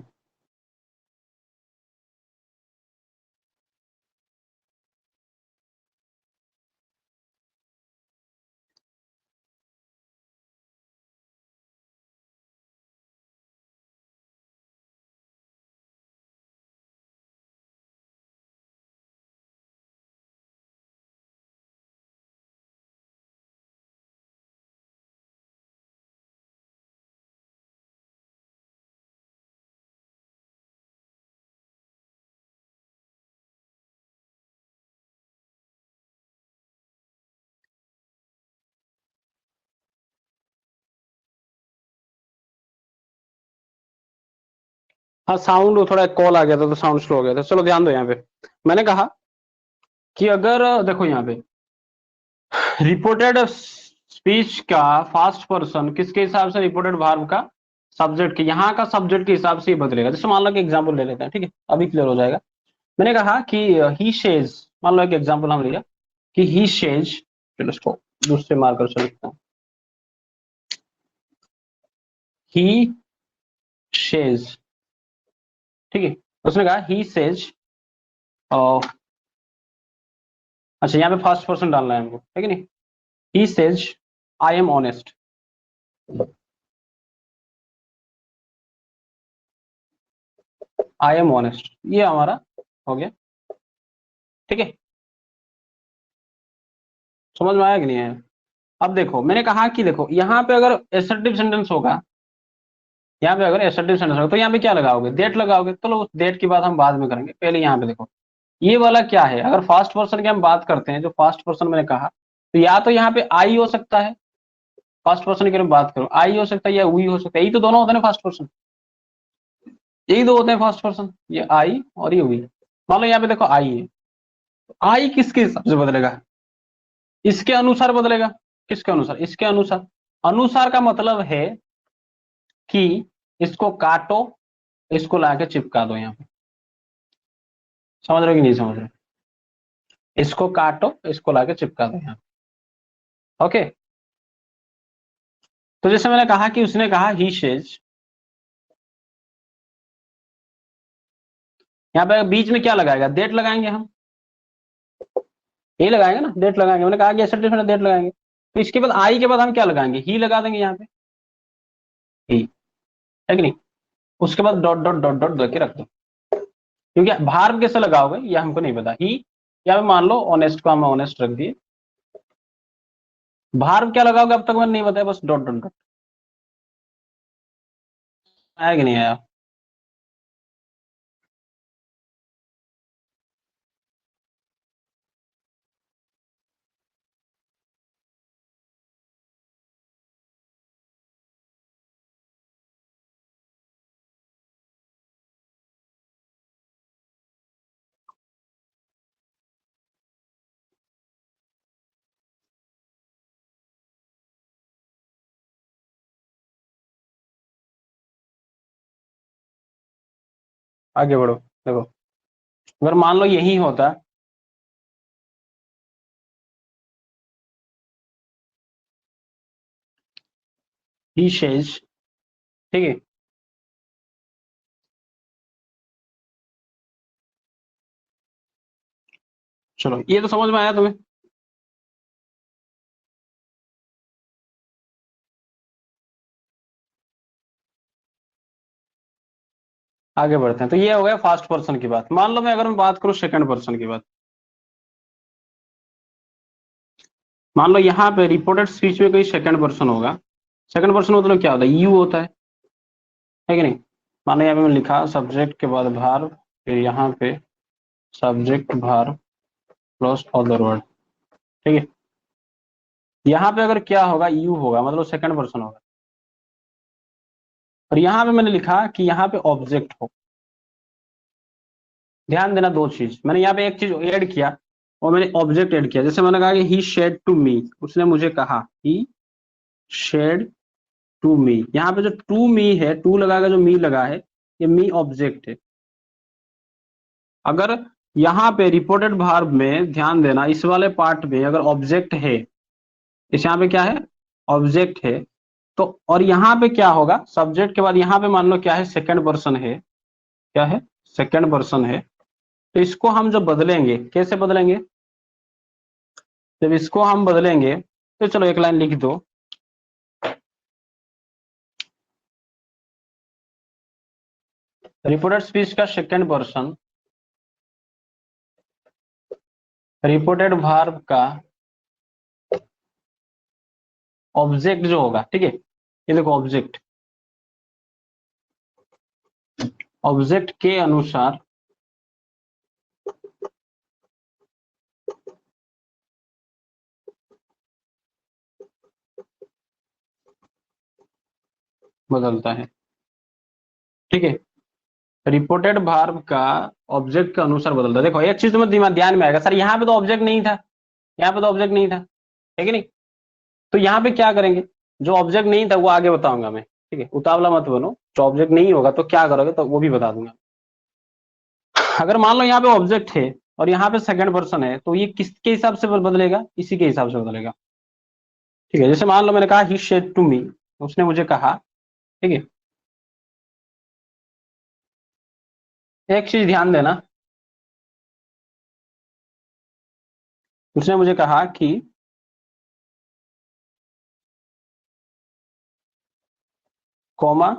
हाँ साउंड थोड़ा कॉल आ गया था तो साउंड स्लो हो गया था, चलो ध्यान दो यहाँ पे। मैंने कहा कि अगर देखो यहाँ पे रिपोर्टेड स्पीच का फर्स्ट पर्सन किसके हिसाब से, रिपोर्टेड वर्ब का सब्जेक्ट के, यहाँ का सब्जेक्ट के हिसाब से ही बदलेगा। जैसे मान लो कि एग्जाम्पल ले लेते हैं, ठीक है, अभी क्लियर हो जाएगा। मैंने कहा कि ही शेज, मान लो एक एग्जाम्पल हम लिया कि ही शेज, चलो इसको दूसरे मार्कर से लिखता हूँ, ही शेज, ठीक है। उसने कहा ही सेज, अच्छा यहाँ पे फर्स्ट पर्सन डालना है हमको, है कि नहीं। He says I am honest, I am honest, ये हमारा हो गया, ठीक है। समझ में आया कि नहीं आया? अब देखो मैंने कहा कि देखो यहाँ पे अगर एसर्टिव सेंटेंस होगा, यहाँ पे अगर एसर्टिव सेंटेंस होगा तो यहाँ पे क्या लगाओगे, डेट लगाओगे। तो उस डेट की बात हम बाद में करेंगे, पहले यहाँ पे देखो ये वाला क्या है। अगर फर्स्ट पर्सन की हम बात करते हैं, जो फर्स्ट पर्सन मैंने कहा, तो या तो यहाँ पे आई हो सकता है, फर्स्ट पर्सन की बात करो, आई हो सकता है या वी हो सकता है, यही तो दोनों होते हैं फर्स्ट पर्सन, यही दो होते हैं फर्स्ट पर्सन, ये आई और ये वी। मान लो यहाँ पे देखो आई है, तो आई किसके हिसाब से बदलेगा, इसके अनुसार बदलेगा। किसके अनुसार, इसके अनुसार। अनुसार का मतलब है कि इसको काटो, इसको लाके चिपका दो यहाँ पे। समझ रहे हो कि नहीं समझ रहे? इसको काटो, इसको लाके चिपका दो यहाँ पे। ओके, तो जैसे मैंने कहा कि उसने कहा ही सेज, यहाँ पे बीच में क्या लगाएगा, डेट लगाएंगे हम, यही लगाएंगे ना, डेट लगाएंगे। मैंने कहा कि एसर्टिव में डेट लगाएंगे, तो इसके बाद आई के बाद हम क्या लगाएंगे, ही लगा देंगे यहाँ पे, ही है कि नहीं। उसके बाद डॉट डॉट डॉट डॉट करके रख दो, क्योंकि भार्ब कैसे लगाओगे ये हमको नहीं पता। ही या मान लो ऑनेस्ट को हम ऑनेस्ट रख दिए, भार्ब क्या लगाओगे अब तक मैंने नहीं बताया, बस डॉट डॉट डॉट। आया कि नहीं आया? आगे बढ़ो। देखो अगर मान लो यही होता, ही सेज, ठीक है, चलो ये तो समझ में आया तुम्हें। आगे बढ़ते हैं, तो ये हो गया फर्स्ट पर्सन की बात। मान लो मैं अगर मैं बात करूं सेकंड पर्सन की बात, मान लो यहाँ पे रिपोर्टेड स्पीच में कोई सेकंड पर्सन होगा। सेकंड पर्सन मतलब क्या होता है, यू होता है कि नहीं। मान लो यहाँ पे मैं लिखा सब्जेक्ट के बाद भार, फिर यहाँ पे सब्जेक्ट भार प्लस अदर वर्ड, ठीक है। यहाँ पे अगर क्या होगा, यू होगा, मतलब सेकंड पर्सन होगा। और यहाँ पे मैंने लिखा कि यहाँ पे ऑब्जेक्ट हो। ध्यान देना दो चीज, मैंने यहाँ पे एक चीज ऐड किया और मैंने ऑब्जेक्ट ऐड किया। जैसे मैंने कहा कि ही शेड टू मी, उसने मुझे कहा, ही शेड टू मी। यहाँ पे जो टू मी है, टू लगा के जो मी लगा है, ये मी ऑब्जेक्ट है। अगर यहाँ पे रिपोर्टेड वर्ब में ध्यान देना, इस वाले पार्ट में अगर ऑब्जेक्ट है, इस यहाँ पे क्या है, ऑब्जेक्ट है, तो और यहाँ पे क्या होगा, सब्जेक्ट के बाद यहाँ पे मान लो क्या है, सेकंड पर्सन है, क्या है, सेकंड पर्सन है। तो इसको हम जब बदलेंगे, कैसे बदलेंगे, जब इसको हम बदलेंगे, तो चलो एक लाइन लिख दो, रिपोर्टेड स्पीच का सेकंड पर्सन, रिपोर्टेड वर्ब का ऑब्जेक्ट जो होगा, ठीक है, ये देखो ऑब्जेक्ट, ऑब्जेक्ट के अनुसार बदलता है, ठीक है। रिपोर्टेड वर्ब का ऑब्जेक्ट के अनुसार बदलता है। देखो एक चीज तुम्हें दिमाग ध्यान में आएगा, सर यहाँ पे तो ऑब्जेक्ट नहीं था, यहाँ पे तो ऑब्जेक्ट नहीं था, है कि नहीं। तो यहाँ पे क्या करेंगे, जो ऑब्जेक्ट नहीं था वो आगे बताऊंगा मैं, ठीक है, उतावला मत बनो। जो ऑब्जेक्ट नहीं होगा तो क्या करोगे, तो वो भी बता दूंगा। अगर मान लो यहाँ पे ऑब्जेक्ट है और यहाँ पे सेकंड पर्सन है, तो ये किसके हिसाब से बदलेगा, इसी के हिसाब से बदलेगा, ठीक है। जैसे मान लो मैंने कहा ही सेड टू मी, उसने मुझे कहा, ठीक है। एक चीज ध्यान देना, उसने मुझे कहा कि comma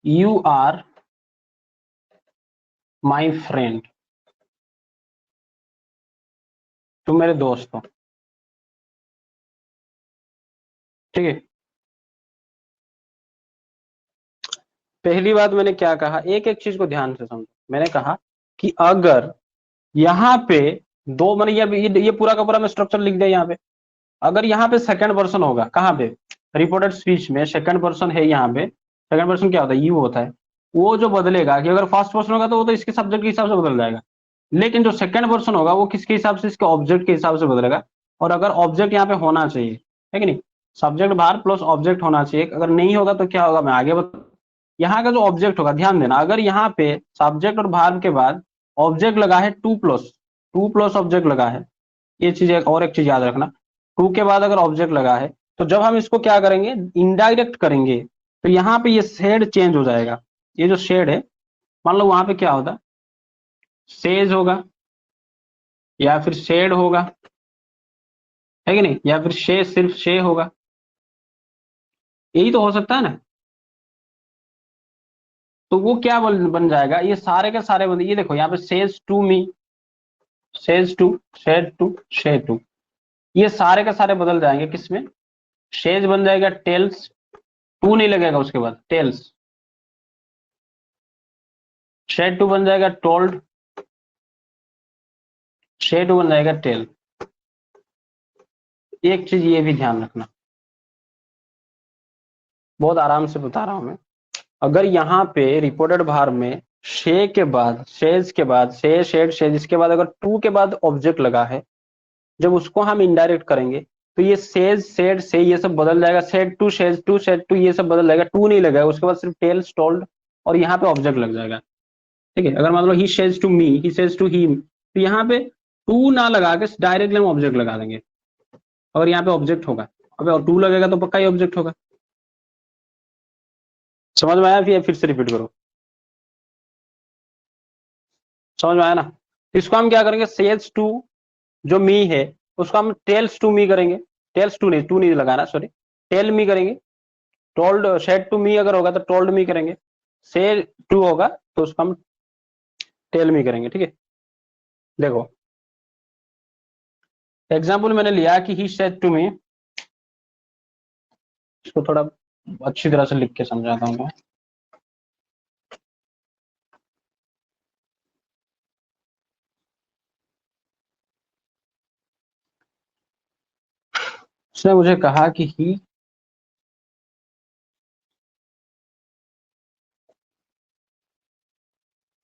you are my friend, तुम मेरे दोस्त हो। ठीक है। पहली बात मैंने क्या कहा, एक एक चीज को ध्यान से समझो। मैंने कहा कि अगर यहाँ पे दो, मैंने ये पूरा का पूरा मैं स्ट्रक्चर लिख दिया यहाँ पे। अगर यहाँ पे सेकंड पर्सन होगा, कहाँ पे, रिपोर्टेड स्पीच में सेकंड पर्सन है यहाँ पे। सेकंड पर्सन क्या होता है, यू होता है। वो जो बदलेगा कि अगर फर्स्ट पर्सन होगा तो वो तो इसके सब्जेक्ट के हिसाब से बदल जाएगा। लेकिन जो सेकंड पर्सन होगा वो किसके हिसाब से, इसके ऑब्जेक्ट के हिसाब से बदलेगा। और अगर ऑब्जेक्ट यहाँ पे होना चाहिए, है कि नहीं, सब्जेक्ट बाहर प्लस ऑब्जेक्ट होना चाहिए। अगर नहीं होगा तो क्या होगा, मैं आगे बता। यहाँ का जो ऑब्जेक्ट होगा, ध्यान देना, अगर यहाँ पे सब्जेक्ट और भार्ब के बाद ऑब्जेक्ट लगा है टू प्लस ऑब्जेक्ट लगा है, ये चीज और एक चीज याद रखना। टू के बाद अगर ऑब्जेक्ट लगा है तो जब हम इसको क्या करेंगे, इनडायरेक्ट करेंगे, तो यहाँ पे ये शेड चेंज हो जाएगा। ये जो शेड है, मान लो वहां पे क्या होता, सेज होगा या फिर शेड होगा, है कि नहीं, या फिर शे, सिर्फ शे होगा। यही तो हो सकता है ना। तो वो क्या बन जाएगा, ये सारे के सारे बन, ये देखो यहाँ पे says to me, says to, said to, say to, ये सारे के सारे बदल जाएंगे किसमें, शेज बन जाएगा टेल्स, टू नहीं लगेगा उसके बाद, टेल्स, शेड टू बन जाएगा टोल्ड, शेड बन जाएगा टेल। एक चीज ये भी ध्यान रखना, बहुत आराम से बता रहा हूं मैं। अगर यहाँ पे रिपोर्टेड भार में शे के बाद, शेज के बाद, शे, शेड, शेज, इसके बाद अगर टू के बाद ऑब्जेक्ट लगा है, जब उसको हम इनडायरेक्ट करेंगे तो ये सेज, सेड, से, ये सब बदल जाएगा। Said to, says to, said to, ये सब बदल जाएगा। टू नहीं लगेगा उसके बाद, सिर्फ टेल्स, टोल्ड, और यहाँ पे ऑब्जेक्ट लग जाएगा। ठीक है। अगर मान लो he says to me, he says to he, तो यहाँ पे टू ना लगा के डायरेक्टली हम ऑब्जेक्ट लगा देंगे। और यहाँ पे ऑब्जेक्ट होगा, अबे और टू लगेगा तो पक्का ही ऑब्जेक्ट होगा। समझ में आया, फिर से रिपीट करो। समझ में आया ना। तो इसको हम क्या करेंगे, सेल्स टू जो मी है उसको हम टेल्स टू मी करेंगे। टेल्स टू नहीं, टू नहीं लगाना, सॉरी, टेल मी करेंगे। टोल्ड, शेड टू मी अगर होगा तो टोल्ड मी करेंगे। से टू होगा तो उसको हम टेल मी करेंगे। ठीक है। देखो एग्जाम्पल मैंने लिया कि ही सेड टू मी, इसको थोड़ा अच्छी तरह से लिख के समझाता हूँ मैं। उसने मुझे कहा कि he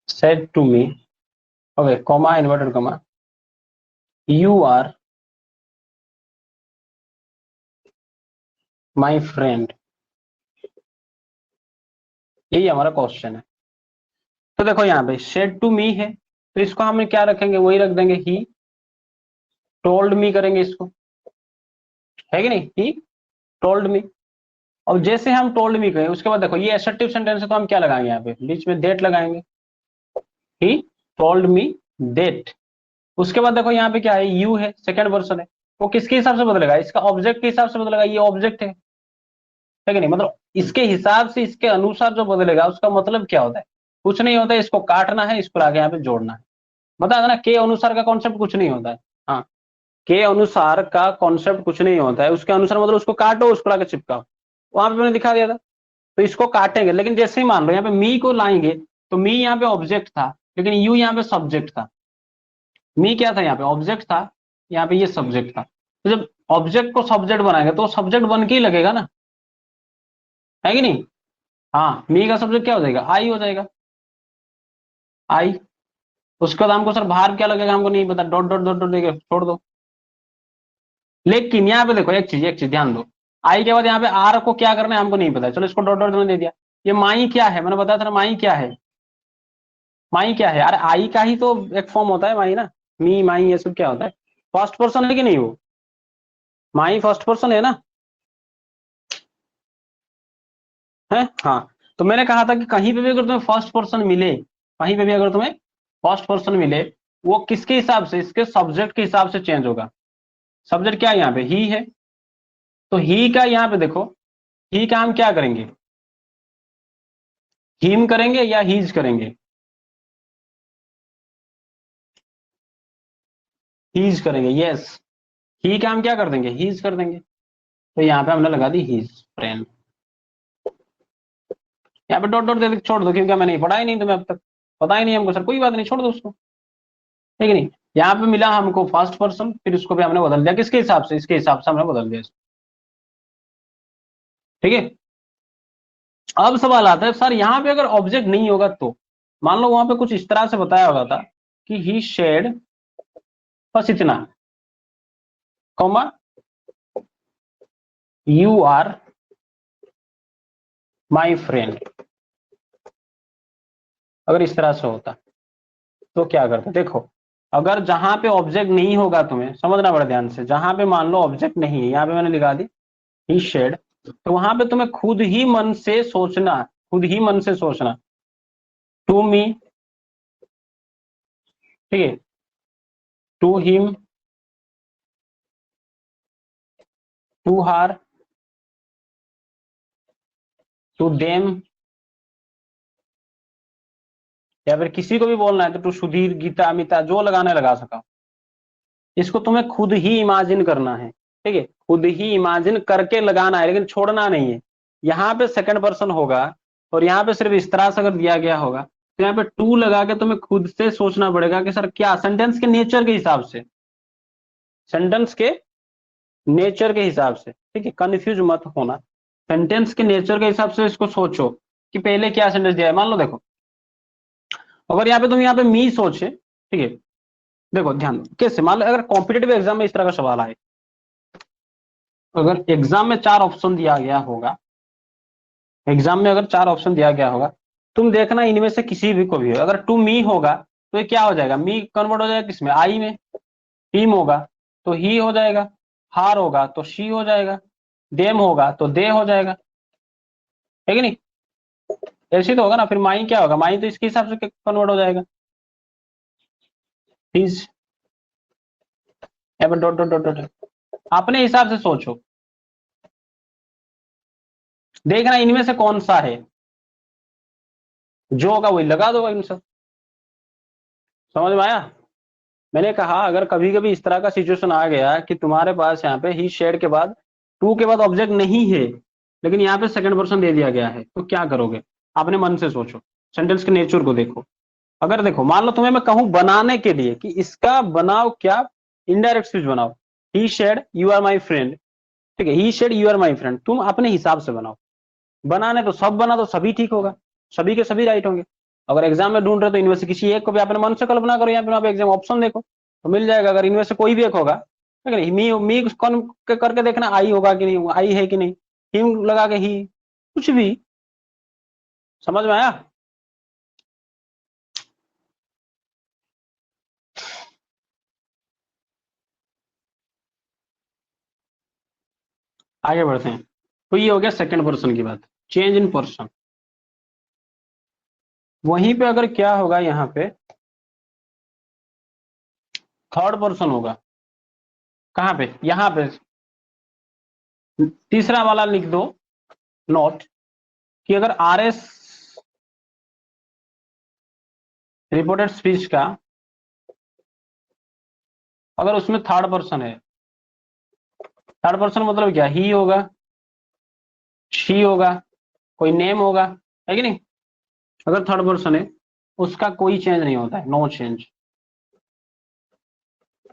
said to me, okay, comma, inverted comma, you are my friend. यही हमारा क्वेश्चन है। तो देखो यहाँ पे सेड टू मी है, तो इसको हम क्या रखेंगे, वही रख देंगे, ही टोल्ड मी करेंगे इसको, है कि नहीं, ही टोल्ड मी। और जैसे हम टोल्ड मी करें उसके बाद देखो ये एसर्टिव सेंटेंस है, तो हम क्या लगाएंगे, यहाँ पे बीच में डेट लगाएंगे, ही टोल्ड मी डेट। उसके बाद देखो यहाँ पे क्या है, यू है, सेकंड पर्सन है, वो किसके हिसाब से बदलेगा, इसका ऑब्जेक्ट के हिसाब से बदलेगा। ये ऑब्जेक्ट है कि नहीं, मतलब इसके हिसाब से, इसके अनुसार जो बदलेगा उसका मतलब क्या होता है, कुछ नहीं होता है, इसको काटना है, इसको आगे यहाँ पे जोड़ना है। बता देना, के अनुसार का कॉन्सेप्ट कुछ नहीं होता है। हाँ, के अनुसार का कॉन्सेप्ट कुछ नहीं होता है, उसके अनुसार मतलब उसको काटो, उसको आगे चिपकाओ। वहां पे मैंने दिखा दिया था। तो इसको काटेंगे, लेकिन जैसे ही मान लो यहाँ पे मी को लाएंगे, तो मी यहाँ पे ऑब्जेक्ट था, लेकिन यू यहाँ पे सब्जेक्ट था। मी क्या था, यहाँ पे ऑब्जेक्ट था, यहाँ पे ये सब्जेक्ट था। तो जब ऑब्जेक्ट को सब्जेक्ट बनाएंगे तो सब्जेक्ट बन के ही लगेगा ना, है कि नहीं। हाँ, मी का सब्जेक्ट क्या हो जाएगा, आई हो जाएगा, आई। उसके बाद हमको सर बाहर क्या लगेगा, हमको नहीं पता, डॉट डॉट डॉट डॉट देके छोड़ दो। लेकिन यहाँ पे देखो एक चीज ध्यान दो, आई के बाद यहाँ पे आर को क्या करना है हमको नहीं पता, चलो इसको डॉट डॉट दे दिया। ये माई क्या है, मैंने बताया था ना, माई क्या है, माई क्या है, अरे आई का ही तो एक फॉर्म होता है माई ना। मी, माई, ये सब क्या होता है, फर्स्ट पर्सन है कि नहीं, वो माई फर्स्ट पर्सन है ना, है, हाँ। तो मैंने कहा था कि कहीं पे भी अगर तुम्हें फर्स्ट पर्सन मिले, कहीं पे भी अगर तुम्हें फर्स्ट पर्सन मिले, वो किसके हिसाब से, इसके सब्जेक्ट के हिसाब से चेंज होगा। सब्जेक्ट क्या है यहाँ पे, ही है, तो ही का यहाँ पे देखो, ही का हम क्या करेंगे, हिम करेंगे या हीज करेंगे, हीज करेंगे, यस। ही का हम क्या कर देंगे, हीज कर देंगे। तो यहाँ पे हमने लगा दी हिज फ्रेंड। यहाँ पे डॉट डॉट दे छोड़ दो, क्योंकि मैंने पढ़ा ही नहीं तुम्हें अब तक, पता ही नहीं हमको सर, कोई बात नहीं, छोड़ दो उसको, ठीक है नहीं। यहाँ पे मिला हमको फर्स्ट पर्सन, फिर उसको भी हमने बदल दिया किसके हिसाब से, इसके हिसाब से हमने बदल दिया, ठीक है। अब सवाल आता है सर यहाँ पे अगर ऑब्जेक्ट नहीं होगा तो, मान लो वहां पे कुछ इस तरह से बताया होगा था कि ही शेड बस इतना, comma you are my friend, अगर इस तरह से होता तो क्या करते, देखो अगर जहां पे ऑब्जेक्ट नहीं होगा, तुम्हें समझना बड़ा ध्यान से, जहां पे मान लो ऑब्जेक्ट नहीं है, यहाँ पे मैंने लिखा दी ही शेड, तो वहां पे तुम्हें खुद ही मन से सोचना, खुद ही मन से सोचना, टू मी, ठीक है, to him, to her, to them, या फिर किसी को भी बोलना है तो टू सुधीर, गीता, अमिता, जो लगाने लगा सका, इसको तुम्हें खुद ही इमेजिन करना है, ठीक है, खुद ही इमेजिन करके लगाना है, लेकिन छोड़ना नहीं है। यहाँ पे सेकंड पर्सन होगा और यहाँ पे सिर्फ इस तरह से अगर दिया गया होगा, तो यहाँ पे टू लगा के तुम्हें खुद से सोचना पड़ेगा कि सर क्या, सेंटेंस के नेचर के हिसाब से, सेंटेंस के नेचर के हिसाब से, ठीक है, कंफ्यूज मत होना, सेंटेंस के नेचर के हिसाब से इसको सोचो कि पहले क्या सेंटेंस दिया है। मान लो देखो, अगर यहाँ पे तुम यहाँ पे मी सोचे, ठीक है, देखो ध्यान दो कैसे, मान लो अगर कॉम्पिटेटिव एग्जाम में इस तरह का सवाल आए, अगर एग्जाम में 4 ऑप्शन दिया गया होगा, एग्जाम में अगर 4 ऑप्शन दिया गया होगा, तुम देखना इनमें से किसी भी को भी हो, अगर टू मी होगा तो ये क्या हो जाएगा, मी कन्वर्ट हो जाएगा किसमें, आई में, टीम होगा तो ही हो जाएगा, हार होगा तो शी हो जाएगा, देम होगा तो दे हो जाएगा, है कि नहीं, ऐसे तो होगा ना। फिर माई क्या होगा, माई तो इसके हिसाब से कन्वर्ट हो जाएगा, please dot dot dot dot, अपने हिसाब से सोचो, देखना इनमें से कौन सा है, जो होगा वही लगा दो इन सब, समझ में आया। मैंने कहा अगर कभी कभी इस तरह का सिचुएशन आ गया कि तुम्हारे पास यहाँ पे ही शेड के बाद टू के बाद ऑब्जेक्ट नहीं है, लेकिन यहाँ पे सेकंड पर्सन दे दिया गया है, तो क्या करोगे, अपने मन से सोचो, सेंटेंस के नेचर को देखो। अगर देखो मान लो तुम्हें मैं कहूं बनाने के लिए कि इसका बनाओ क्या, इनडायरेक्ट स्पीच बनाओ, he said you are my friend, ठीक है, he said you are my friend, तुम अपने हिसाब से बनाओ, बनाने तो सब बना तो सभी ठीक होगा, सभी के सभी राइट होंगे। अगर एग्जाम में ढूंढ रहे तो इनमें से किसी एक को भी अपने मन से कल्पना करो, या फिर आप एग्जाम ऑप्शन देखो तो मिल जाएगा, अगर इनमें से कोई भी एक होगा, ठीक है, मी कौन करके देखना, आई होगा कि नहीं, आई है कि नहीं, हिम लगा के ही, कुछ भी, समझ में आया। आगे बढ़ते हैं, तो ये हो गया सेकंड पर्सन की बात, चेंज इन पर्सन। वहीं पे अगर क्या होगा, यहाँ पे थर्ड पर्सन होगा, कहाँ पे, यहाँ पे तीसरा वाला लिख दो नोट, कि अगर आर एस रिपोर्टेड स्पीच का अगर उसमें थर्ड पर्सन है, थर्ड पर्सन मतलब क्या, ही होगा, शी होगा, कोई नेम होगा, है कि नहीं, अगर थर्ड पर्सन है उसका कोई चेंज नहीं होता है, नो चेंज,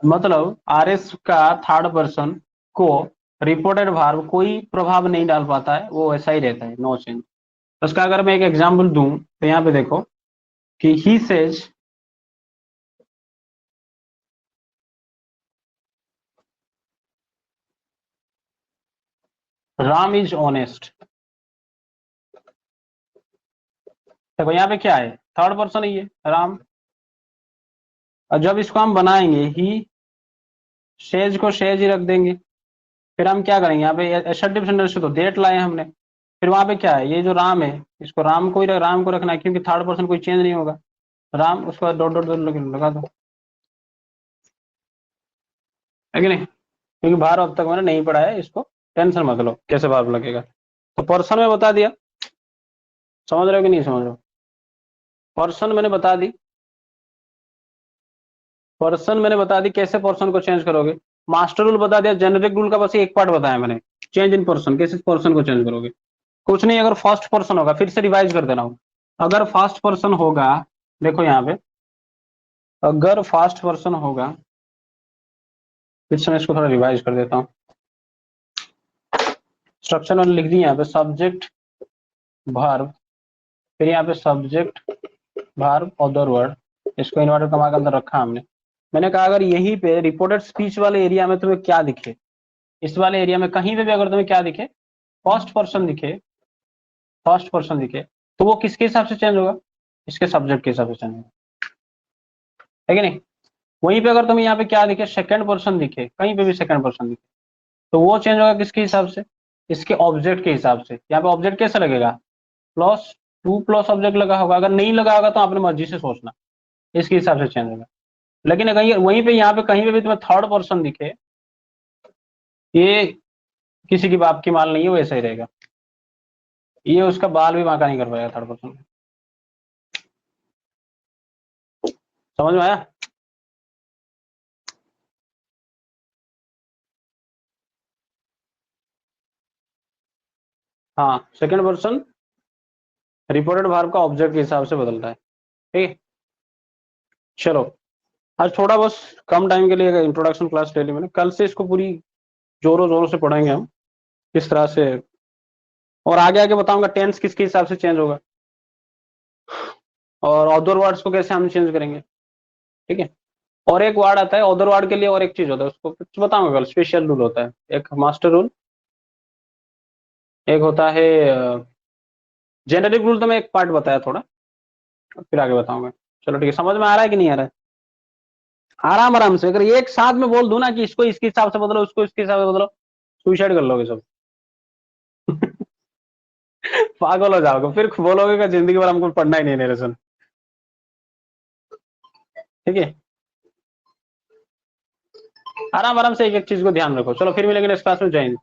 मतलब आरएस का थर्ड पर्सन को रिपोर्टेड वर्ब कोई प्रभाव नहीं डाल पाता है, वो ऐसा ही रहता है, नो चेंज। उसका अगर मैं एक एग्जांपल दूं तो यहाँ पे देखो कि he says Ram is honest, देखो यहाँ पे क्या है, थर्ड पर्सन ही है राम, और जब इसको हम बनाएंगे ही सेज को सेज ही रख देंगे, फिर हम क्या करेंगे, यहाँ पे एसर्टिव सेंटेंस से तो डेट लाए हमने, फिर वहां पे क्या है, ये जो राम है इसको राम को ही राम को रखना है, क्योंकि थर्ड पर्सन कोई चेंज नहीं होगा, राम, उसके बाद डॉट डॉट डॉट लगा दो, है कि नहीं, क्योंकि बाहर अब तक मैंने नहीं पढ़ा है इसको, टेंशन मत लो कैसे भार लगेगा। तो पर्सन में बता दिया, समझ रहे हो कि नहीं समझ रहे हो, पर्सन मैंने बता दी, पर्सन मैंने बता दी, कैसे पर्सन को चेंज करोगे, मास्टर रूल बता दिया, जेनेरिक रूल का बस एक पार्ट बताया मैंने, चेंज इन पर्सन, किस पर्सन को चेंज करोगे? कुछ नहीं, अगर फर्स्ट पर्सन होगा, फिर से रिवाइज कर देना हो, अगर फर्स्ट पर्सन होगा, देखो यहाँ पे, अगर फर्स्ट पर्सन होगा, फिर से मैं इसको थोड़ा रिवाइज कर देता हूँ। स्ट्रक्चर मैंने लिख दी यहाँ पे, सब्जेक्ट वर्ब, फिर यहाँ पे सब्जेक्ट वर्ब अदर वर्ड, इसको इन्वर्टेड कमा के अंदर रखा हमने। मैंने कहा अगर यहीं पे रिपोर्टेड स्पीच वाले एरिया में तुम्हें क्या दिखे, इस वाले एरिया में कहीं पे भी अगर तुम्हें क्या दिखे, फर्स्ट पर्सन दिखे, फर्स्ट पर्सन दिखे, तो वो किसके हिसाब से चेंज होगा? इसके सब्जेक्ट के हिसाब से चेंज होगा, है कि नहीं? वहीं पे अगर तुम्हें यहाँ पे क्या दिखे, सेकंड पर्सन दिखे, कहीं पे भी सेकंड पर्सन दिखे, तो वो चेंज होगा किसके हिसाब से? इसके ऑब्जेक्ट के हिसाब से। यहाँ पे ऑब्जेक्ट कैसे लगेगा? प्लस टू प्लस ऑब्जेक्ट लगा होगा, अगर नहीं लगा होगा तो अपने मर्जी से सोचना, इसके हिसाब से चेंज होगा। लेकिन अगर वहीं पे यहाँ पे कहीं पे भी तुम्हें थर्ड पर्सन दिखे, ये किसी की बाप की माल नहीं है, वो ऐसा ही रहेगा, ये उसका बाल भी बांका नहीं कर पाएगा थर्ड पर्सन। समझ में आया? हाँ, सेकंड पर्सन रिपोर्टेड वर्ब का ऑब्जेक्ट के हिसाब से बदलता है, ठीक है? चलो, आज थोड़ा बस कम टाइम के लिए इंट्रोडक्शन क्लास ले ली मैंने, कल से इसको पूरी जोरों जोरों से पढ़ेंगे हम, किस तरह से, और आगे आगे बताऊंगा टेंस किसके हिसाब से चेंज होगा, और अदर वर्ड्स को कैसे हम चेंज करेंगे, ठीक है? और एक वर्ड आता है अदर वर्ड के लिए, और एक चीज होता है, उसको कुछ बताऊंगा कल, स्पेशल रूल होता है, एक मास्टर रूल, एक होता है जेनरिक रूल, तो मैं एक पार्ट बताया थोड़ा, फिर आगे बताऊंगा। चलो ठीक है, समझ में आ रहा है कि नहीं आ रहा है? आराम आराम से, अगर एक साथ में बोल दूं ना कि इसको इसके हिसाब से बदलो, उसको इसके हिसाब से बदलो, सुसाइड कर लोगे सब। पागल हो जाओगे, फिर बोलोगे कि जिंदगी भर हमको पढ़ना ही नहीं नरेशन, ठीक है? आराम आराम से एक एक चीज को ध्यान रखो। चलो फिर मिलेंगे नेक्स्ट क्लास में, जय हिंद।